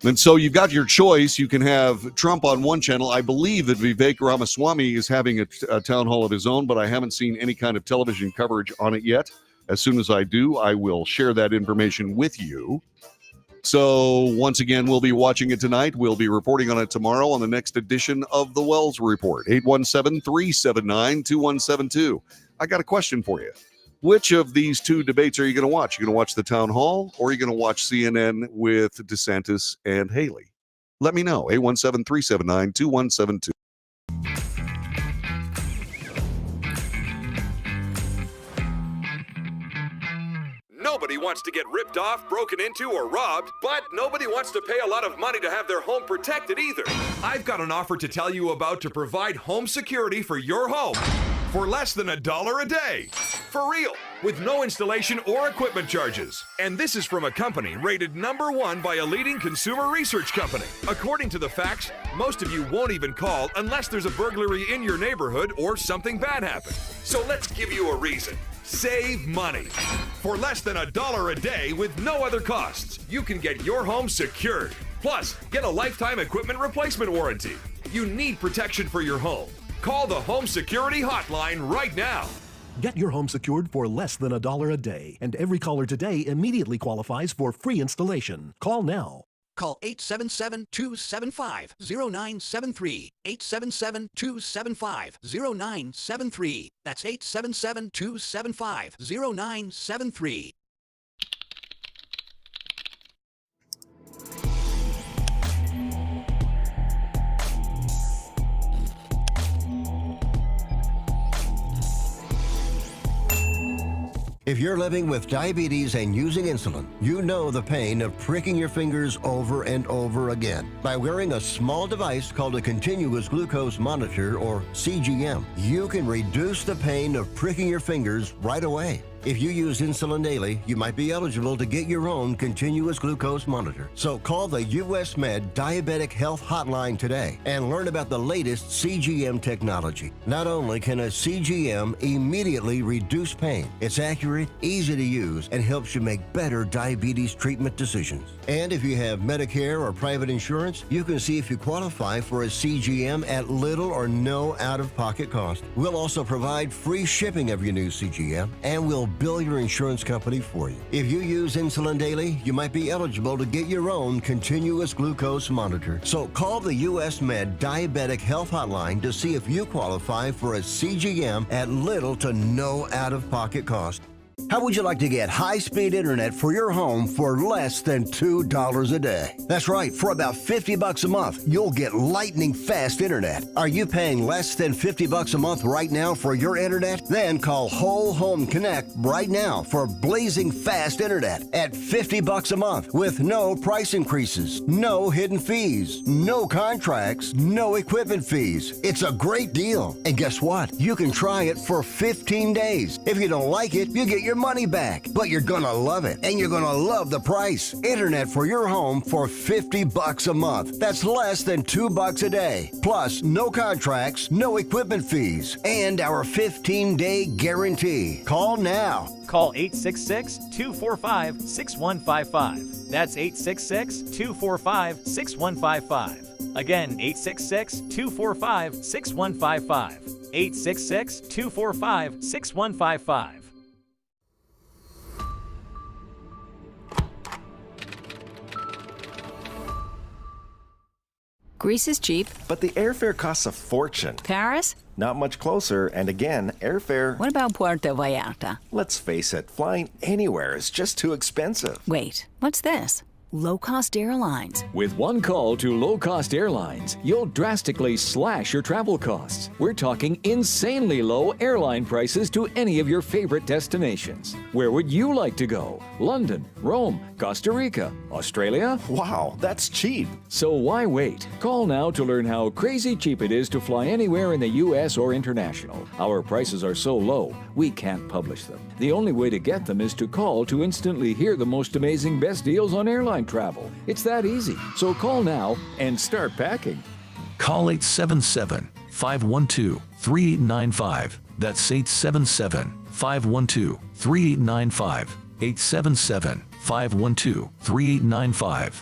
And so you've got your choice. You can have Trump on one channel. I believe that Vivek Ramaswamy is having a town hall of his own, but I haven't seen any kind of television coverage on it yet. As soon as I do, I will share that information with you. So once again, we'll be watching it tonight. We'll be reporting on it tomorrow on the next edition of the Wells Report. 817-379-2172. I got a question for you. Which of these two debates are you going to watch? You going to watch the town hall, or are you going to watch CNN with DeSantis and Haley? Let me know. 817-379-2172. Nobody wants to get ripped off, broken into, or robbed, but nobody wants to pay a lot of money to have their home protected either. I've got an offer to tell you about to provide home security for your home for less than $1 a day. For real. with no installation or equipment charges. And this is from a company rated #1 by a leading consumer research company. According to the facts, most of you won't even call unless there's a burglary in your neighborhood or something bad happened. So let's give you a reason. Save money. For less than $1 a day with no other costs, you can get your home secured. Plus, get a lifetime equipment replacement warranty. You need protection for your home. Call the Home Security Hotline right now. Get your home secured for less than $1 a day, and every caller today immediately qualifies for free installation. Call now. Call 877-275-0973. 877-275-0973. That's 877-275-0973. If you're living with diabetes and using insulin, you know the pain of pricking your fingers over and over again. By wearing a small device called a continuous glucose monitor, or CGM, you can reduce the pain of pricking your fingers right away. If you use insulin daily, you might be eligible to get your own continuous glucose monitor. So call the US Med Diabetic Health Hotline today and learn about the latest CGM technology. Not only can a CGM immediately reduce pain, it's accurate, easy to use, and helps you make better diabetes treatment decisions. And if you have Medicare or private insurance, you can see if you qualify for a CGM at little or no out-of-pocket cost. We'll also provide free shipping of your new CGM, and we'll bill your insurance company for you. If you use insulin daily, you might be eligible to get your own continuous glucose monitor. So call the US Med Diabetic Health Hotline to see if you qualify for a CGM at little to no out-of-pocket cost. How would you like to get high-speed internet for your home for less than $2 a day? That's right, for about $50 a month, you'll get lightning fast internet. Are you paying less than $50 a month right now for your internet? Then call Whole Home Connect right now for blazing fast internet at $50 a month with no price increases, no hidden fees, no contracts, no equipment fees. It's a great deal. And guess what? You can try it for 15 days. If you don't like it, you get your money back, but you're gonna love it, and you're gonna love the price. Internet for your home for $50 a month. That's less than $2 a day. Plus, no contracts, no equipment fees, and our 15-day guarantee. Call now. Call 866-245-6155. That's 866-245-6155. Again, 866-245-6155. 866-245-6155. Greece is cheap. But the airfare costs a fortune. Paris? Not much closer, and again, airfare... What about Puerto Vallarta? Let's face it, flying anywhere is just too expensive. Wait, what's this? Low-cost airlines. With one call to low-cost airlines, you'll drastically slash your travel costs. We're talking insanely low airline prices to any of your favorite destinations. Where would you like to go? London, Rome, Costa Rica, Australia? Wow, that's cheap. So why wait? Call now to learn how crazy cheap it is to fly anywhere in the U.S. or international. Our prices are so low, we can't publish them. The only way to get them is to call to instantly hear the most amazing best deals on airline travel. It's that easy. So call now and start packing. Call 877-512-3895. That's 877-512-3895. 877-512-3895.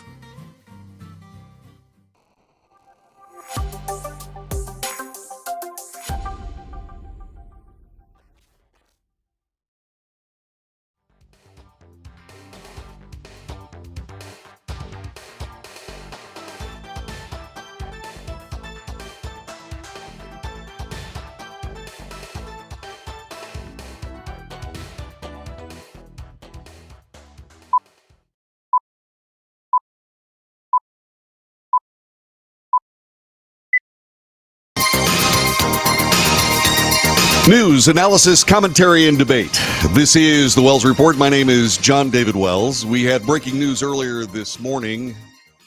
News, analysis, commentary, and debate. This is the Wells Report. My name is John David Wells. We had breaking news earlier this morning.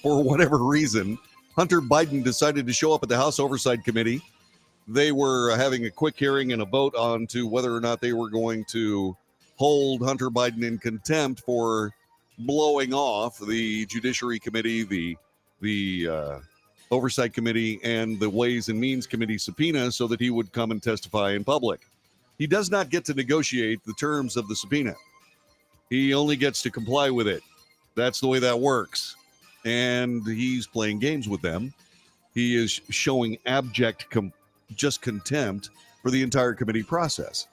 For whatever reason, Hunter Biden decided to show up at the House Oversight Committee. They were having a quick hearing and a vote on to whether or not they were going to hold Hunter Biden in contempt for blowing off the Judiciary Committee, the Oversight Committee, and the Ways and Means Committee subpoena so that he would come and testify in public. He does not get to negotiate the terms of the subpoena. He only gets to comply with it. That's the way that works. And he's playing games with them. He is showing abject just contempt for the entire committee process.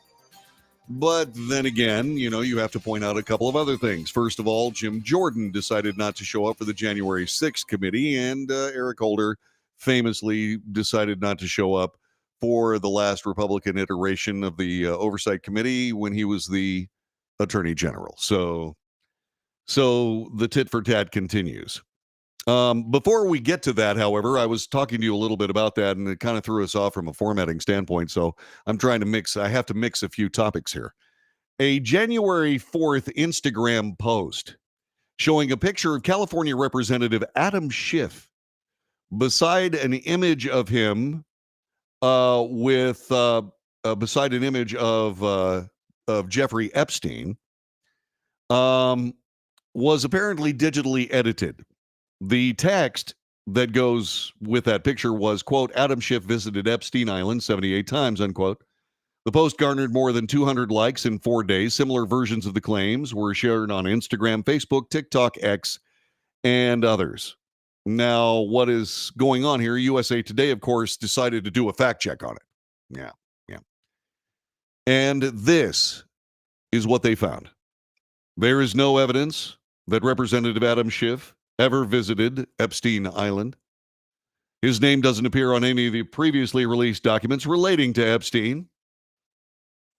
But then again, you have to point out a couple of other things. First of all, Jim Jordan decided not to show up for the January 6th committee, and Eric Holder famously decided not to show up for the last Republican iteration of the Oversight Committee when he was the Attorney General. So the tit for tat continues. Before we get to that, however, I was talking to you a little bit about that, and it kind of threw us off from a formatting standpoint. So I'm trying to I have to mix a few topics here. A January 4th Instagram post showing a picture of California Representative Adam Schiff beside an image of him beside an image of Jeffrey Epstein was apparently digitally edited. The text that goes with that picture was, quote, Adam Schiff visited Epstein Island 78 times, unquote. The post garnered more than 200 likes in 4 days. Similar versions of the claims were shared on Instagram, Facebook, TikTok, X, and others. Now, what is going on here? USA Today, of course, decided to do a fact check on it. Yeah. And this is what they found. There is no evidence that Representative Adam Schiff ever visited Epstein Island. His name doesn't appear on any of the previously released documents relating to Epstein.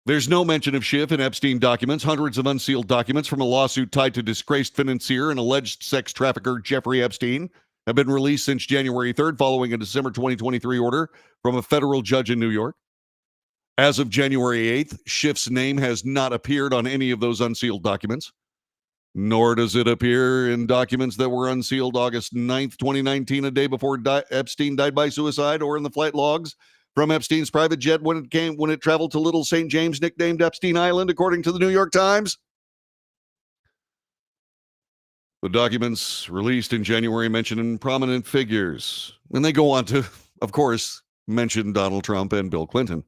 There's no mention of Schiff in Epstein documents. Hundreds of unsealed documents from a lawsuit tied to disgraced financier and alleged sex trafficker Jeffrey Epstein have been released since January 3rd, following a December 2023 order from a federal judge in New York. As of January 8th, Schiff's name has not appeared on any of those unsealed documents, nor does it appear in documents that were unsealed August 9th, 2019, a day before Epstein died by suicide, or in the flight logs from Epstein's private jet when it traveled to Little St. James, nicknamed Epstein Island, according to the New York Times. The documents released in January mention prominent figures, and they go on to, of course, mention Donald Trump and Bill Clinton.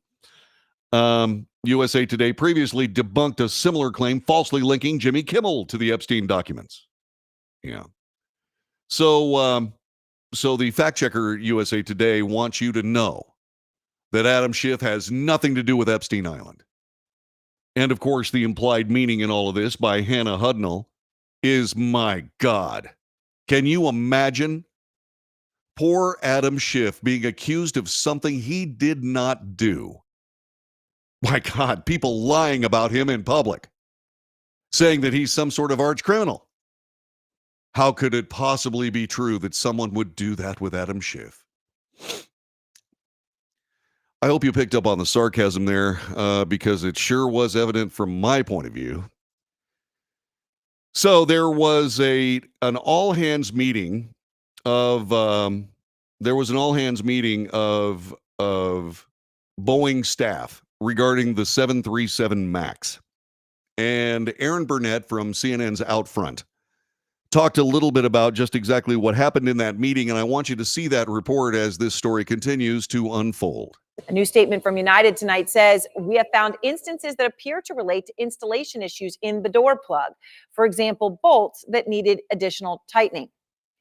USA Today previously debunked a similar claim, falsely linking Jimmy Kimmel to the Epstein documents. Yeah. So the fact checker USA Today wants you to know that Adam Schiff has nothing to do with Epstein Island. And of course, the implied meaning in all of this by Hannah Hudnall is, my God, can you imagine poor Adam Schiff being accused of something he did not do? My God, people lying about him in public, saying that he's some sort of arch criminal. How could it possibly be true that someone would do that with Adam Schiff? I hope you picked up on the sarcasm there, because it sure was evident from my point of view. So there was an all-hands meeting of Boeing staff regarding the 737 MAX. And Aaron Burnett from CNN's Out Front talked a little bit about just exactly what happened in that meeting, and I want you to see that report as this story continues to unfold. A new statement from United tonight says, we have found instances that appear to relate to installation issues in the door plug. For example, bolts that needed additional tightening.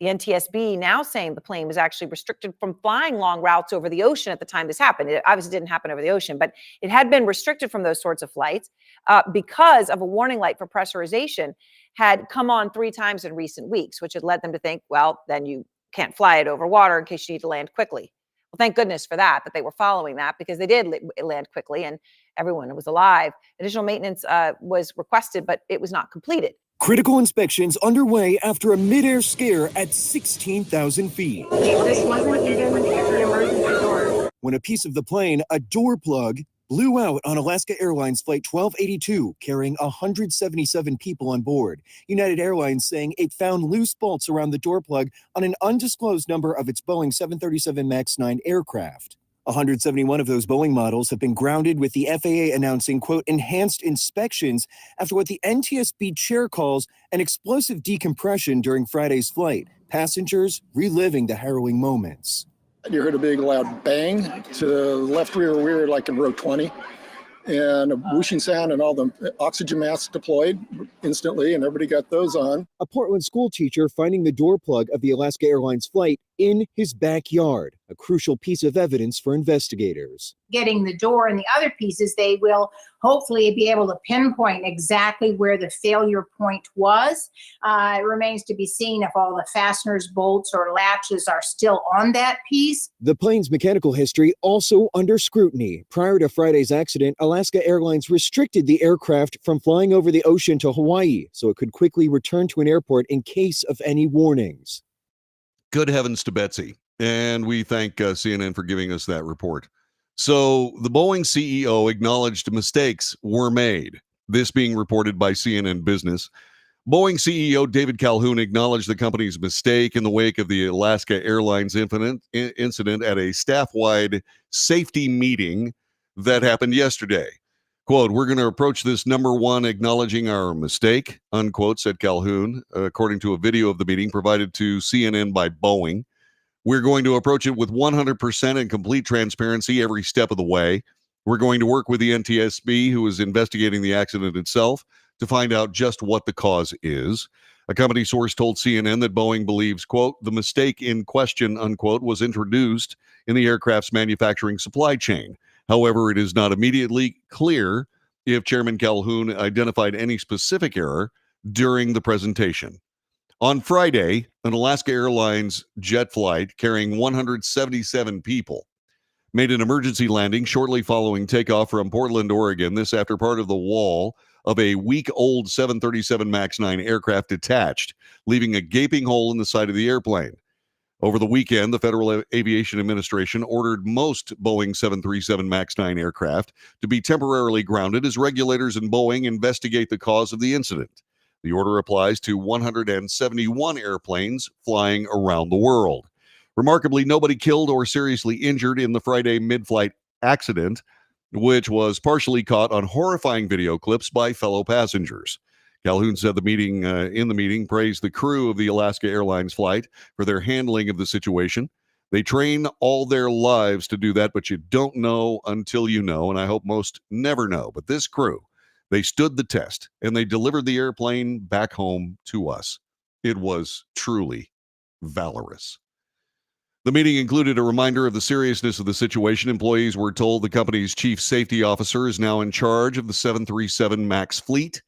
The NTSB now saying the plane was actually restricted from flying long routes over the ocean at the time this happened. It obviously didn't happen over the ocean, but it had been restricted from those sorts of flights because of a warning light for pressurization had come on 3 times in recent weeks, which had led them to think, well, then you can't fly it over water in case you need to land quickly. Well, thank goodness for that they were following that, because they did land quickly and everyone was alive. Additional maintenance was requested, but it was not completed. Critical inspections underway after a mid-air scare at 16,000 feet. This wasn't even the emergency door. When a piece of the plane, a door plug, blew out on Alaska Airlines Flight 1282, carrying 177 people on board. United Airlines saying it found loose bolts around the door plug on an undisclosed number of its Boeing 737 MAX 9 aircraft. 171 of those Boeing models have been grounded, with the FAA announcing, quote, enhanced inspections after what the NTSB chair calls an explosive decompression during Friday's flight. Passengers reliving the harrowing moments. You heard a big loud bang to the left rear. We were like in row 20. And a whooshing sound, and all the oxygen masks deployed instantly, and everybody got those on. A Portland school teacher finding the door plug of the Alaska Airlines flight in his backyard, a crucial piece of evidence for investigators. Getting the door and the other pieces, they will hopefully be able to pinpoint exactly where the failure point was. It remains to be seen if all the fasteners, bolts, or latches are still on that piece. The plane's mechanical history also under scrutiny. Prior to Friday's accident, Alaska Airlines restricted the aircraft from flying over the ocean to Hawaii, so it could quickly return to an airport in case of any warnings. Good heavens to Betsy. And we thank CNN for giving us that report. So the Boeing CEO acknowledged mistakes were made. This being reported by CNN Business. Boeing CEO David Calhoun acknowledged the company's mistake in the wake of the Alaska Airlines incident at a staff-wide safety meeting that happened yesterday. Quote, we're going to approach this number one acknowledging our mistake, unquote, said Calhoun, according to a video of the meeting provided to CNN by Boeing. We're going to approach it with 100% and complete transparency every step of the way. We're going to work with the NTSB, who is investigating the accident itself, to find out just what the cause is. A company source told CNN that Boeing believes, quote, the mistake in question, unquote, was introduced in the aircraft's manufacturing supply chain. However, it is not immediately clear if Chairman Calhoun identified any specific error during the presentation. On Friday, an Alaska Airlines jet flight carrying 177 people made an emergency landing shortly following takeoff from Portland, Oregon. This after part of the wall of a week-old 737 MAX 9 aircraft detached, leaving a gaping hole in the side of the airplane. Over the weekend, the Federal Aviation Administration ordered most Boeing 737 MAX 9 aircraft to be temporarily grounded as regulators and Boeing investigate the cause of the incident. The order applies to 171 airplanes flying around the world. Remarkably, nobody killed or seriously injured in the Friday mid-flight accident, which was partially caught on horrifying video clips by fellow passengers. Calhoun said in the meeting praised the crew of the Alaska Airlines flight for their handling of the situation. They train all their lives to do that, but you don't know until you know, and I hope most never know. But this crew, they stood the test, and they delivered the airplane back home to us. It was truly valorous. The meeting included a reminder of the seriousness of the situation. Employees were told the company's chief safety officer is now in charge of the 737 MAX fleet.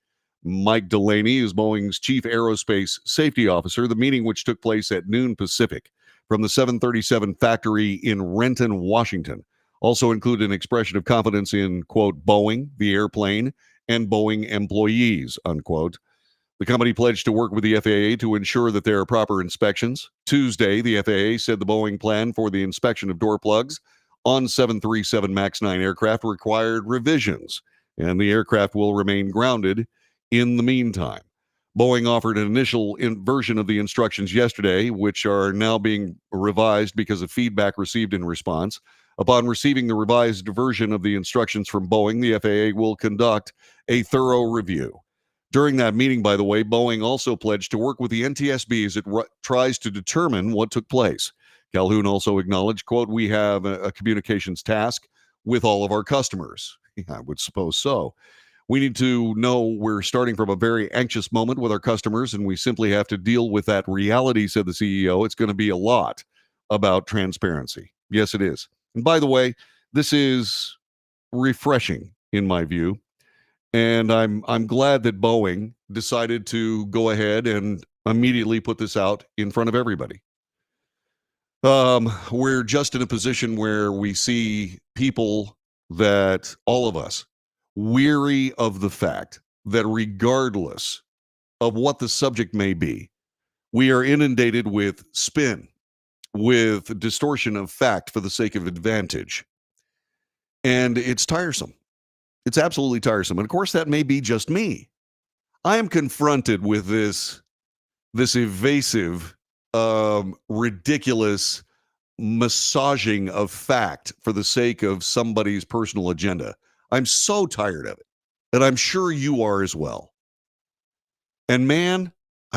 Mike Delaney is Boeing's chief aerospace safety officer. The meeting, which took place at noon Pacific from the 737 factory in Renton, Washington, also included an expression of confidence in, quote, Boeing, the airplane, and Boeing employees, unquote. The company pledged to work with the FAA to ensure that there are proper inspections. Tuesday, the FAA said the Boeing plan for the inspection of door plugs on 737 MAX 9 aircraft required revisions, and the aircraft will remain grounded in the meantime. Boeing offered an initial version of the instructions yesterday, which are now being revised because of feedback received in response. Upon receiving the revised version of the instructions from Boeing, the FAA will conduct a thorough review. During that meeting, by the way, Boeing also pledged to work with the NTSB as it tries to determine what took place. Calhoun also acknowledged, quote, we have a communications task with all of our customers. Yeah, I would suppose so. We need to know we're starting from a very anxious moment with our customers, and we simply have to deal with that reality, said the CEO. It's going to be a lot about transparency. Yes, it is. And by the way, this is refreshing in my view. And I'm glad that Boeing decided to go ahead and immediately put this out in front of everybody. We're just in a position where we see people that all of us weary of the fact that regardless of what the subject may be, we are inundated with spin, with distortion of fact for the sake of advantage. And it's tiresome. It's absolutely tiresome. And of course, that may be just me. I am confronted with this evasive, ridiculous, massaging of fact for the sake of somebody's personal agenda. I'm so tired of it. And I'm sure you are as well. And man,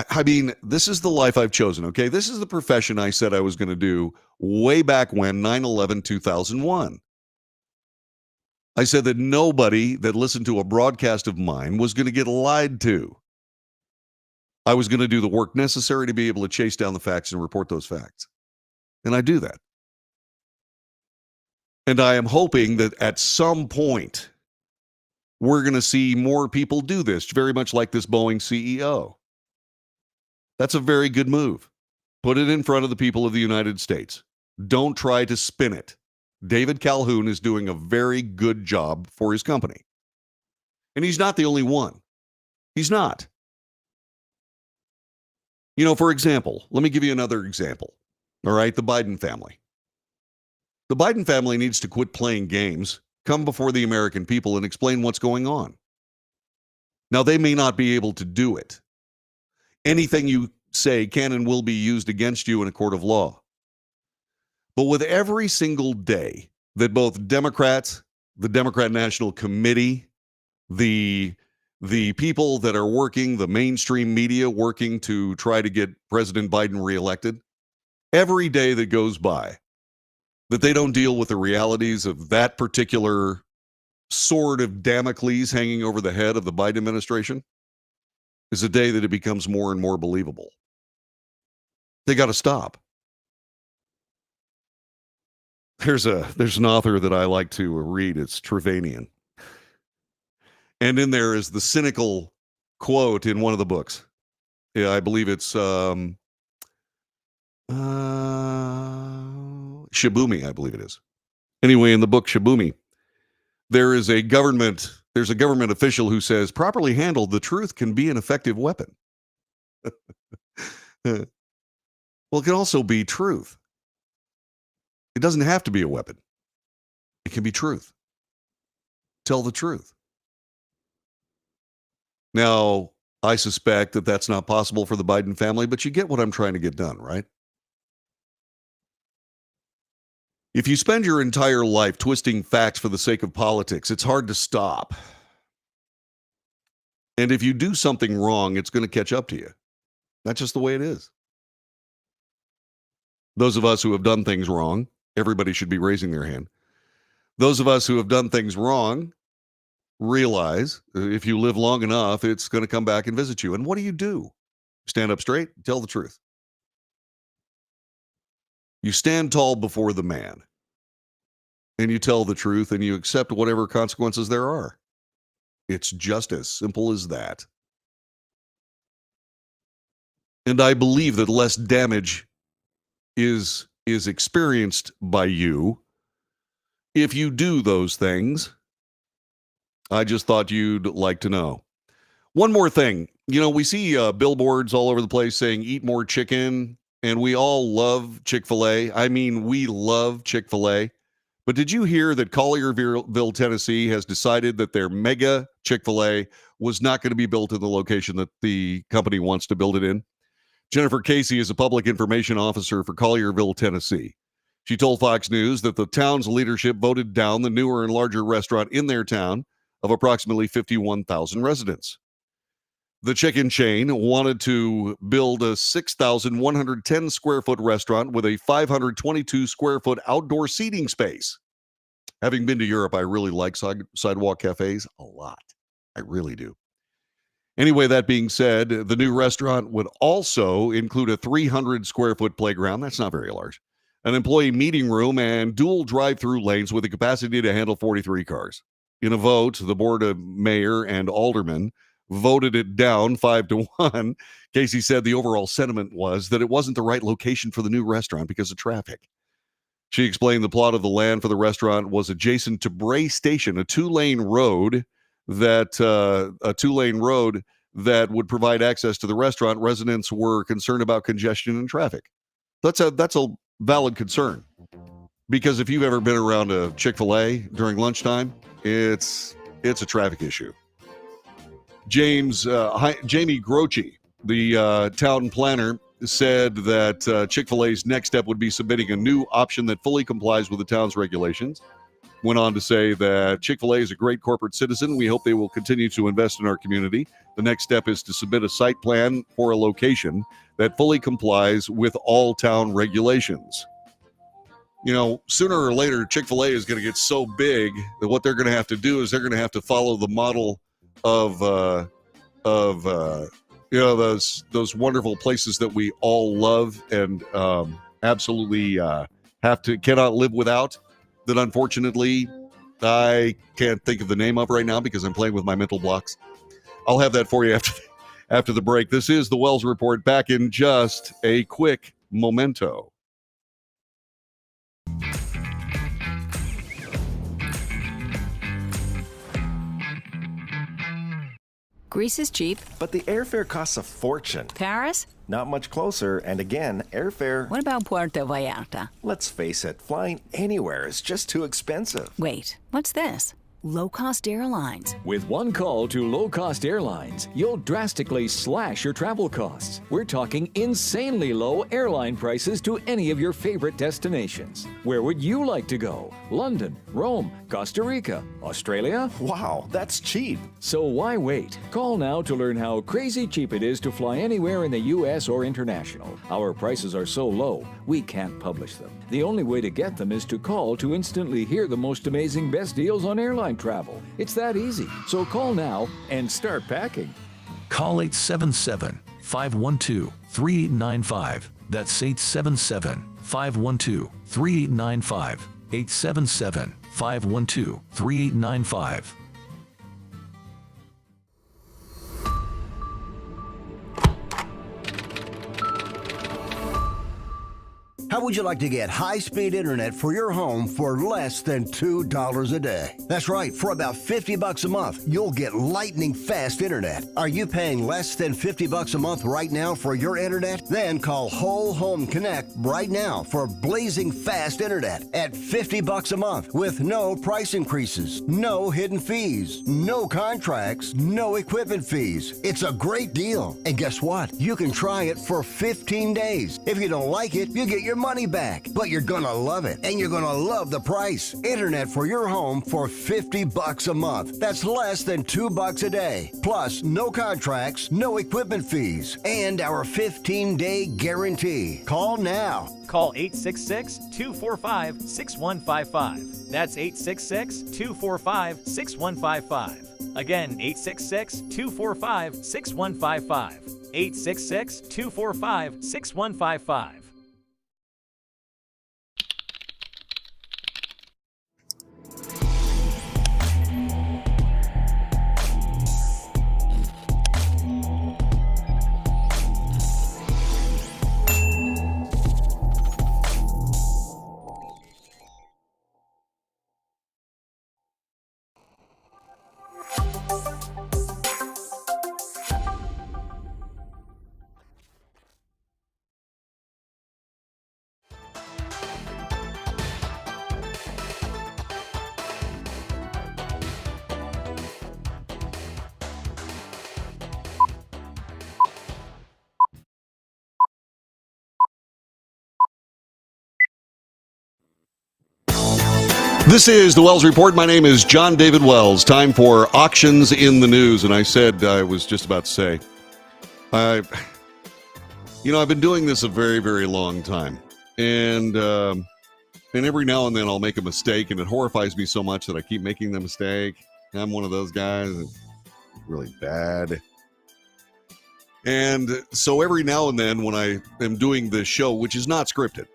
I mean, this is the life I've chosen, okay? This is the profession I said I was going to do way back when, 9/11/2001. I said that nobody that listened to a broadcast of mine was going to get lied to. I was going to do the work necessary to be able to chase down the facts and report those facts. And I do that. And I am hoping that at some point, we're going to see more people do this, very much like this Boeing CEO. That's a very good move. Put it in front of the people of the United States. Don't try to spin it. David Calhoun is doing a very good job for his company. And he's not the only one. He's not. You know, for example, let me give you another example. All right, the Biden family. The Biden family needs to quit playing games, come before the American people and explain what's going on. Now, they may not be able to do it. Anything you say can and will be used against you in a court of law. But with every single day that both Democrats, the Democrat National Committee, the people that are working, the mainstream media working to try to get President Biden reelected, every day that goes by that they don't deal with the realities of that particular sword of Damocles hanging over the head of the Biden administration is a day that it becomes more and more believable. They got to stop. There's an author that I like to read. It's Trevanian. And in there is the cynical quote in one of the books. Yeah, I believe it's Shibumi, I believe it is. Anyway, in the book Shibumi, there's a government official who says, properly handled, the truth can be an effective weapon. Well, it can also be truth. It doesn't have to be a weapon. It can be truth. Tell the truth. Now, I suspect that that's not possible for the Biden family, but you get what I'm trying to get done, right? If you spend your entire life twisting facts for the sake of politics, it's hard to stop. And if you do something wrong, it's going to catch up to you. That's just the way it is. Those of us who have done things wrong, everybody should be raising their hand. Those of us who have done things wrong realize if you live long enough, it's going to come back and visit you. And what do? Stand up straight, tell the truth. You stand tall before the man, and you tell the truth, and you accept whatever consequences there are. It's just as simple as that. And I believe that less damage is experienced by you if you do those things. I just thought you'd like to know. One more thing. You know, we see billboards all over the place saying, eat more chicken, and we all love Chick-fil-A. I mean, we love Chick-fil-A. But did you hear that Collierville, Tennessee has decided that their mega Chick-fil-A was not going to be built in the location that the company wants to build it in? Jennifer Casey is a public information officer for Collierville, Tennessee. She told Fox News that the town's leadership voted down the newer and larger restaurant in their town of approximately 51,000 residents. The chicken chain wanted to build a 6,110 square foot restaurant with a 522 square foot outdoor seating space. Having been to Europe, I really like sidewalk cafes a lot. I really do. Anyway, that being said, the new restaurant would also include a 300 square foot playground. That's not very large. An employee meeting room and dual drive-through lanes with a capacity to handle 43 cars. In a vote, the board of mayor and aldermen voted it down 5-1. Casey said the overall sentiment was that it wasn't the right location for the new restaurant because of traffic. She explained the plot of the land for the restaurant was adjacent to Bray Station, a two-lane road that would provide access to the restaurant. Residents were concerned about congestion and traffic. That's a valid concern, because if you've ever been around a Chick-fil-A during lunchtime, it's a traffic issue. Jamie Groce, the town planner, said that Chick-fil-A's next step would be submitting a new option that fully complies with the town's regulations. Went on to say that Chick-fil-A is a great corporate citizen. We hope they will continue to invest in our community. The next step is to submit a site plan for a location that fully complies with all town regulations. You know, sooner or later, Chick-fil-A is going to get so big that what they're going to have to do is they're going to have to follow the model of those wonderful places that we all love and absolutely cannot live without. That unfortunately I can't think of the name of right now because I'm playing with my mental blocks. I'll have that for you after the break. This is the Wells Report, back in just a quick momento. Greece is cheap. But the airfare costs a fortune. Paris? Not much closer, and again, airfare... What about Puerto Vallarta? Let's face it, flying anywhere is just too expensive. Wait, what's this? Low-cost airlines. With one call to low-cost airlines, you'll drastically slash your travel costs. We're talking insanely low airline prices to any of your favorite destinations. Where would you like to go? London, Rome, Costa Rica, Australia? Wow, that's cheap. So why wait? Call now to learn how crazy cheap it is to fly anywhere in the U.S. or international. Our prices are so low, we can't publish them. The only way to get them is to call to instantly hear the most amazing best deals on airline travel. It's that easy. So call now and start packing. Call 877-512-3895. That's 877-512-3895. 877-512-3895. How would you like to get high-speed internet for your home for less than $2 a day? That's right, for about $50 a month, you'll get lightning fast internet. Are you paying less than $50 a month right now for your internet? Then call Whole Home Connect right now for blazing fast internet at $50 a month with no price increases, no hidden fees, no contracts, no equipment fees. It's a great deal. And guess what? You can try it for 15 days. If you don't like it, you get your money back, but you're gonna love it, and you're gonna love the price. Internet for your home for $50 a month. That's less than $2 a day. Plus, no contracts, no equipment fees, and our 15-day guarantee. Call now. Call 866-245-6155. That's 866-245-6155. Again, 866-245-6155. 866-245-6155. This is the Wells Report. My name is John David Wells. Time for auctions in the news. And I said, I was just about to say, I've been doing this a very, very long time. And every now and then I'll make a mistake, and it horrifies me so much that I keep making the mistake. I'm one of those guys that's really bad. And so every now and then when I am doing this show, which is not scripted,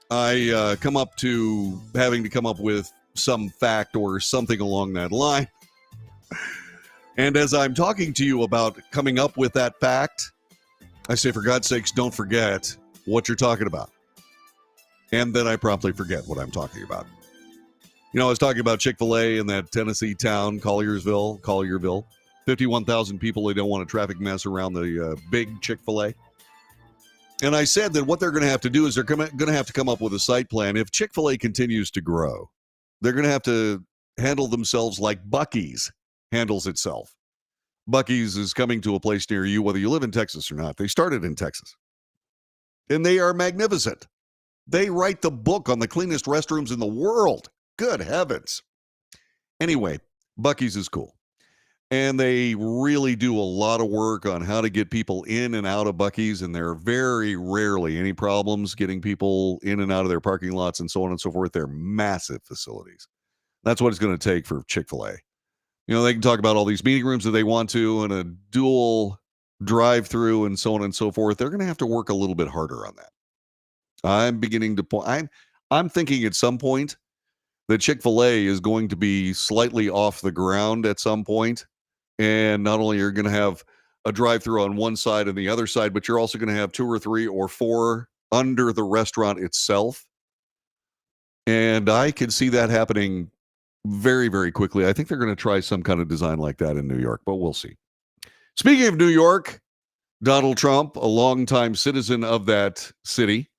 I come up to having to come up with some fact or something along that line. And as I'm talking to you about coming up with that fact, I say, for God's sakes, don't forget what you're talking about. And then I promptly forget what I'm talking about. You know, I was talking about Chick-fil-A in that Tennessee town, Collierville. 51,000 people. They don't want a traffic mess around the big Chick-fil-A. And I said that what they're going to have to do is they're going to have to come up with a site plan. If Chick-fil-A continues to grow, they're going to have to handle themselves like Buc-ee's handles itself. Buc-ee's is coming to a place near you, whether you live in Texas or not. They started in Texas. and they are magnificent. They write the book on the cleanest restrooms in the world. Good heavens. Anyway, Buc-ee's is cool. And they really do a lot of work on how to get people in and out of Buc-ee's, and there are very rarely any problems getting people in and out of their parking lots and so on and so forth. They're massive facilities. That's what it's going to take for Chick-fil-A. You know, they can talk about all these meeting rooms that they want to and a dual drive-through and so on and so forth. They're going to have to work a little bit harder on that. I'm beginning to I'm thinking at some point that Chick-fil-A is going to be slightly off the ground at some point. And not only are you going to have a drive-through on one side and the other side, but you're also going to have 2 or 3 or 4 under the restaurant itself. And I can see that happening very, very quickly. I think they're going to try some kind of design like that in New York, but we'll see. Speaking of New York, Donald Trump, a longtime citizen of that city,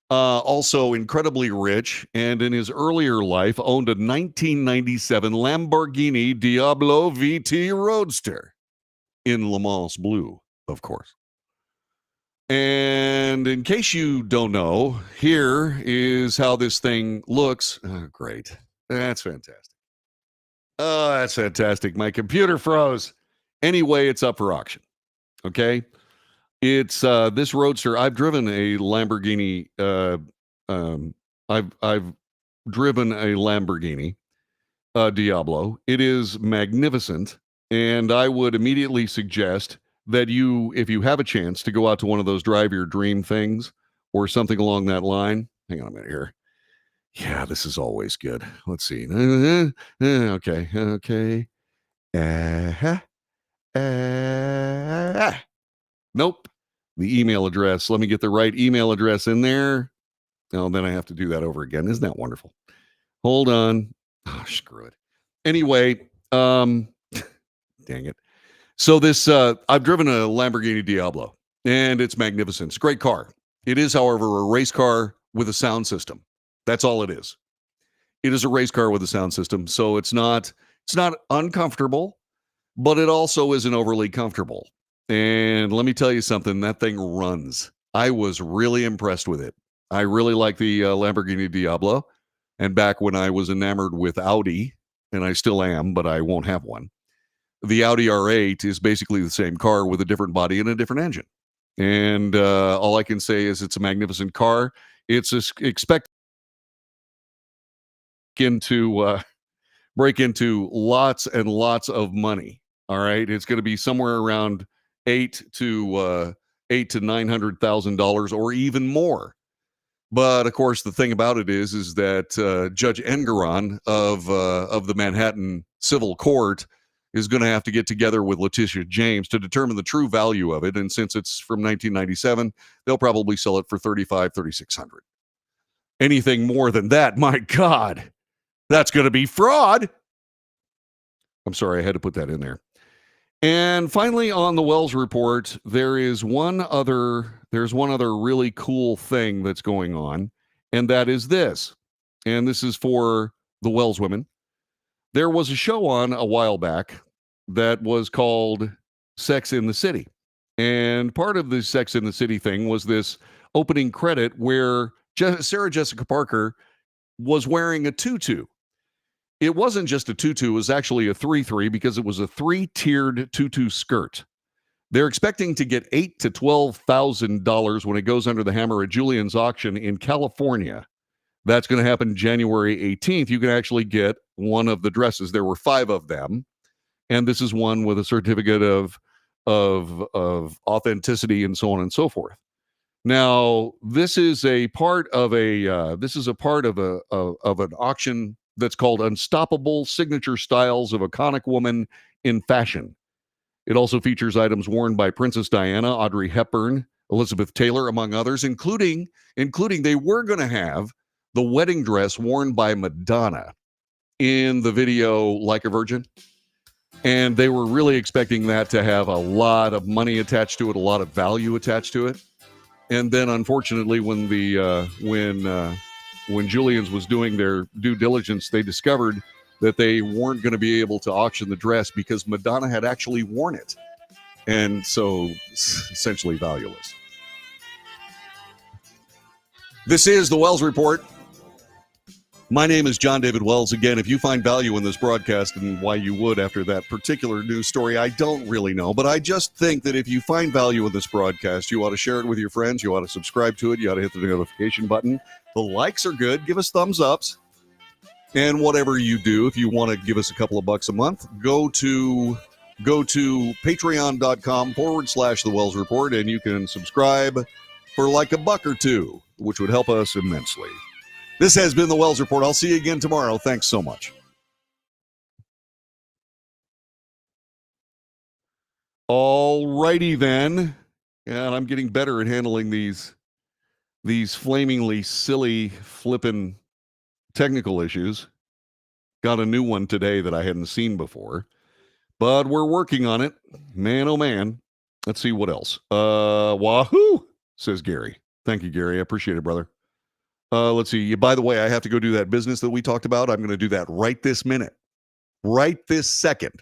also incredibly rich, and in his earlier life owned a 1997 Lamborghini Diablo VT Roadster in Le Mans Blue, of course. And in case you don't know, here is how this thing looks. Oh, great. That's fantastic. Oh, that's fantastic. My computer froze. Anyway, it's up for auction. Okay. It's this Roadster. I've driven a Lamborghini. I've driven a Lamborghini Diablo. It is magnificent, and I would immediately suggest that if you have a chance to go out to one of those drive your dream things or something along that line. Hang on a minute here. Yeah, this is always good. Let's see. Okay. Nope. The email address. Let me get the right email address in there. Oh, then I have to do that over again. Isn't that wonderful? Hold on. Oh, screw it. Anyway, dang it. So this, I've driven a Lamborghini Diablo, and it's magnificent. It's a great car. It is, however, a race car with a sound system. That's all it is. It is a race car with a sound system. So it's not uncomfortable, but it also isn't overly comfortable. And let me tell you something, that thing runs. I was really impressed with it. I really like the Lamborghini Diablo. And back when I was enamored with Audi, and I still am, but I won't have one, the Audi R8 is basically the same car with a different body and a different engine. And all I can say is it's a magnificent car. It's expected to break into lots and lots of money. All right. It's going to be somewhere around $800,000 to $900,000 or even more. But of course, the thing about it is that Judge Engoron of the Manhattan Civil Court is going to have to get together with Letitia James to determine the true value of it. And since it's from 1997, they'll probably sell it for $3,600. Anything more than that, my God, that's going to be fraud. I'm sorry, I had to put that in there. And finally, on the Wells Report, there's one other really cool thing that's going on, and that is this. And this is for the Wells women. There was a show on a while back that was called Sex in the City. And part of the Sex in the City thing was this opening credit where Sarah Jessica Parker was wearing a tutu. It wasn't just a tutu, it was actually a 3-3 because it was a 3-tiered tutu skirt. They're expecting to get $8,000 to $12,000 when it goes under the hammer at Julian's auction in California. That's going to happen January 18th. You can actually get one of the dresses. There were 5 of them, and this is one with a certificate of authenticity and so on and so forth. Now, this is a part of an auction that's called Unstoppable Signature Styles of Iconic Woman in Fashion. It also features items worn by Princess Diana, Audrey Hepburn, Elizabeth Taylor, among others, including they were going to have the wedding dress worn by Madonna in the video Like a Virgin. And they were really expecting that to have a lot of money attached to it, a lot of value attached to it. And then, unfortunately, when Julian's was doing their due diligence, they discovered that they weren't going to be able to auction the dress because Madonna had actually worn it. And so, essentially valueless. This is the Wells Report. My name is John David Wells. Again, if you find value in this broadcast, and why you would after that particular news story, I don't really know. But I just think that if you find value in this broadcast, you ought to share it with your friends. You ought to subscribe to it. You ought to hit the notification button. The likes are good. Give us thumbs ups. And whatever you do, if you want to give us a couple of bucks a month, go to patreon.com/The Wells Report, and you can subscribe for like $1 or $2, which would help us immensely. This has been the Wells Report. I'll see you again tomorrow. Thanks so much. All righty then. And I'm getting better at handling these flamingly silly, flippin' technical issues. Got a new one today that I hadn't seen before. But we're working on it. Man, oh man. Let's see what else. Wahoo, says Gary. Thank you, Gary. I appreciate it, brother. Let's see. By the way, I have to go do that business that we talked about. I'm going to do that right this minute. Right this second.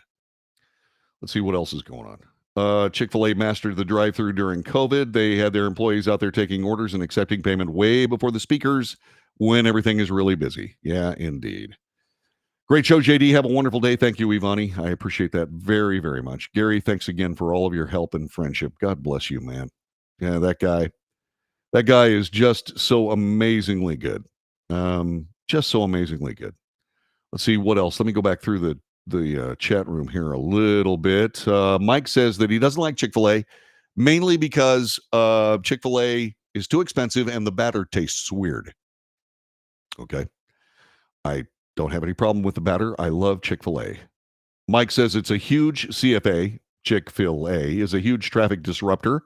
Let's see what else is going on. Chick-fil-A mastered the drive-thru during COVID. They had their employees out there taking orders and accepting payment way before the speakers when everything is really busy. Yeah, indeed. Great show, JD. Have a wonderful day. Thank you, Ivani. I appreciate that very, very much. Gary, thanks again for all of your help and friendship. God bless you, man. Yeah, that guy is just so amazingly good. Just so amazingly good. Let's see what else. Let me go back through the chat room here a little bit. Mike says that he doesn't like Chick-fil-A, mainly because Chick-fil-A is too expensive and the batter tastes weird. Okay. I don't have any problem with the batter. I love Chick-fil-A. Mike says it's a huge CFA. Chick-fil-A is a huge traffic disruptor.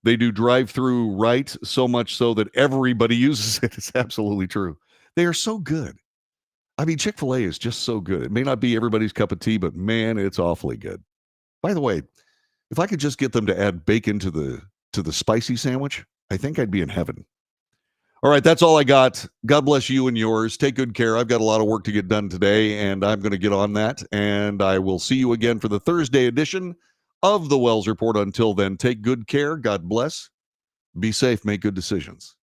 They do drive-through right, so much so that everybody uses it. It's absolutely true. They are so good. I mean, Chick-fil-A is just so good. It may not be everybody's cup of tea, but man, it's awfully good. By the way, if I could just get them to add bacon to the spicy sandwich, I think I'd be in heaven. All right, that's all I got. God bless you and yours. Take good care. I've got a lot of work to get done today, and I'm going to get on that. And I will see you again for the Thursday edition of the Wells Report. Until then, take good care. God bless. Be safe. Make good decisions.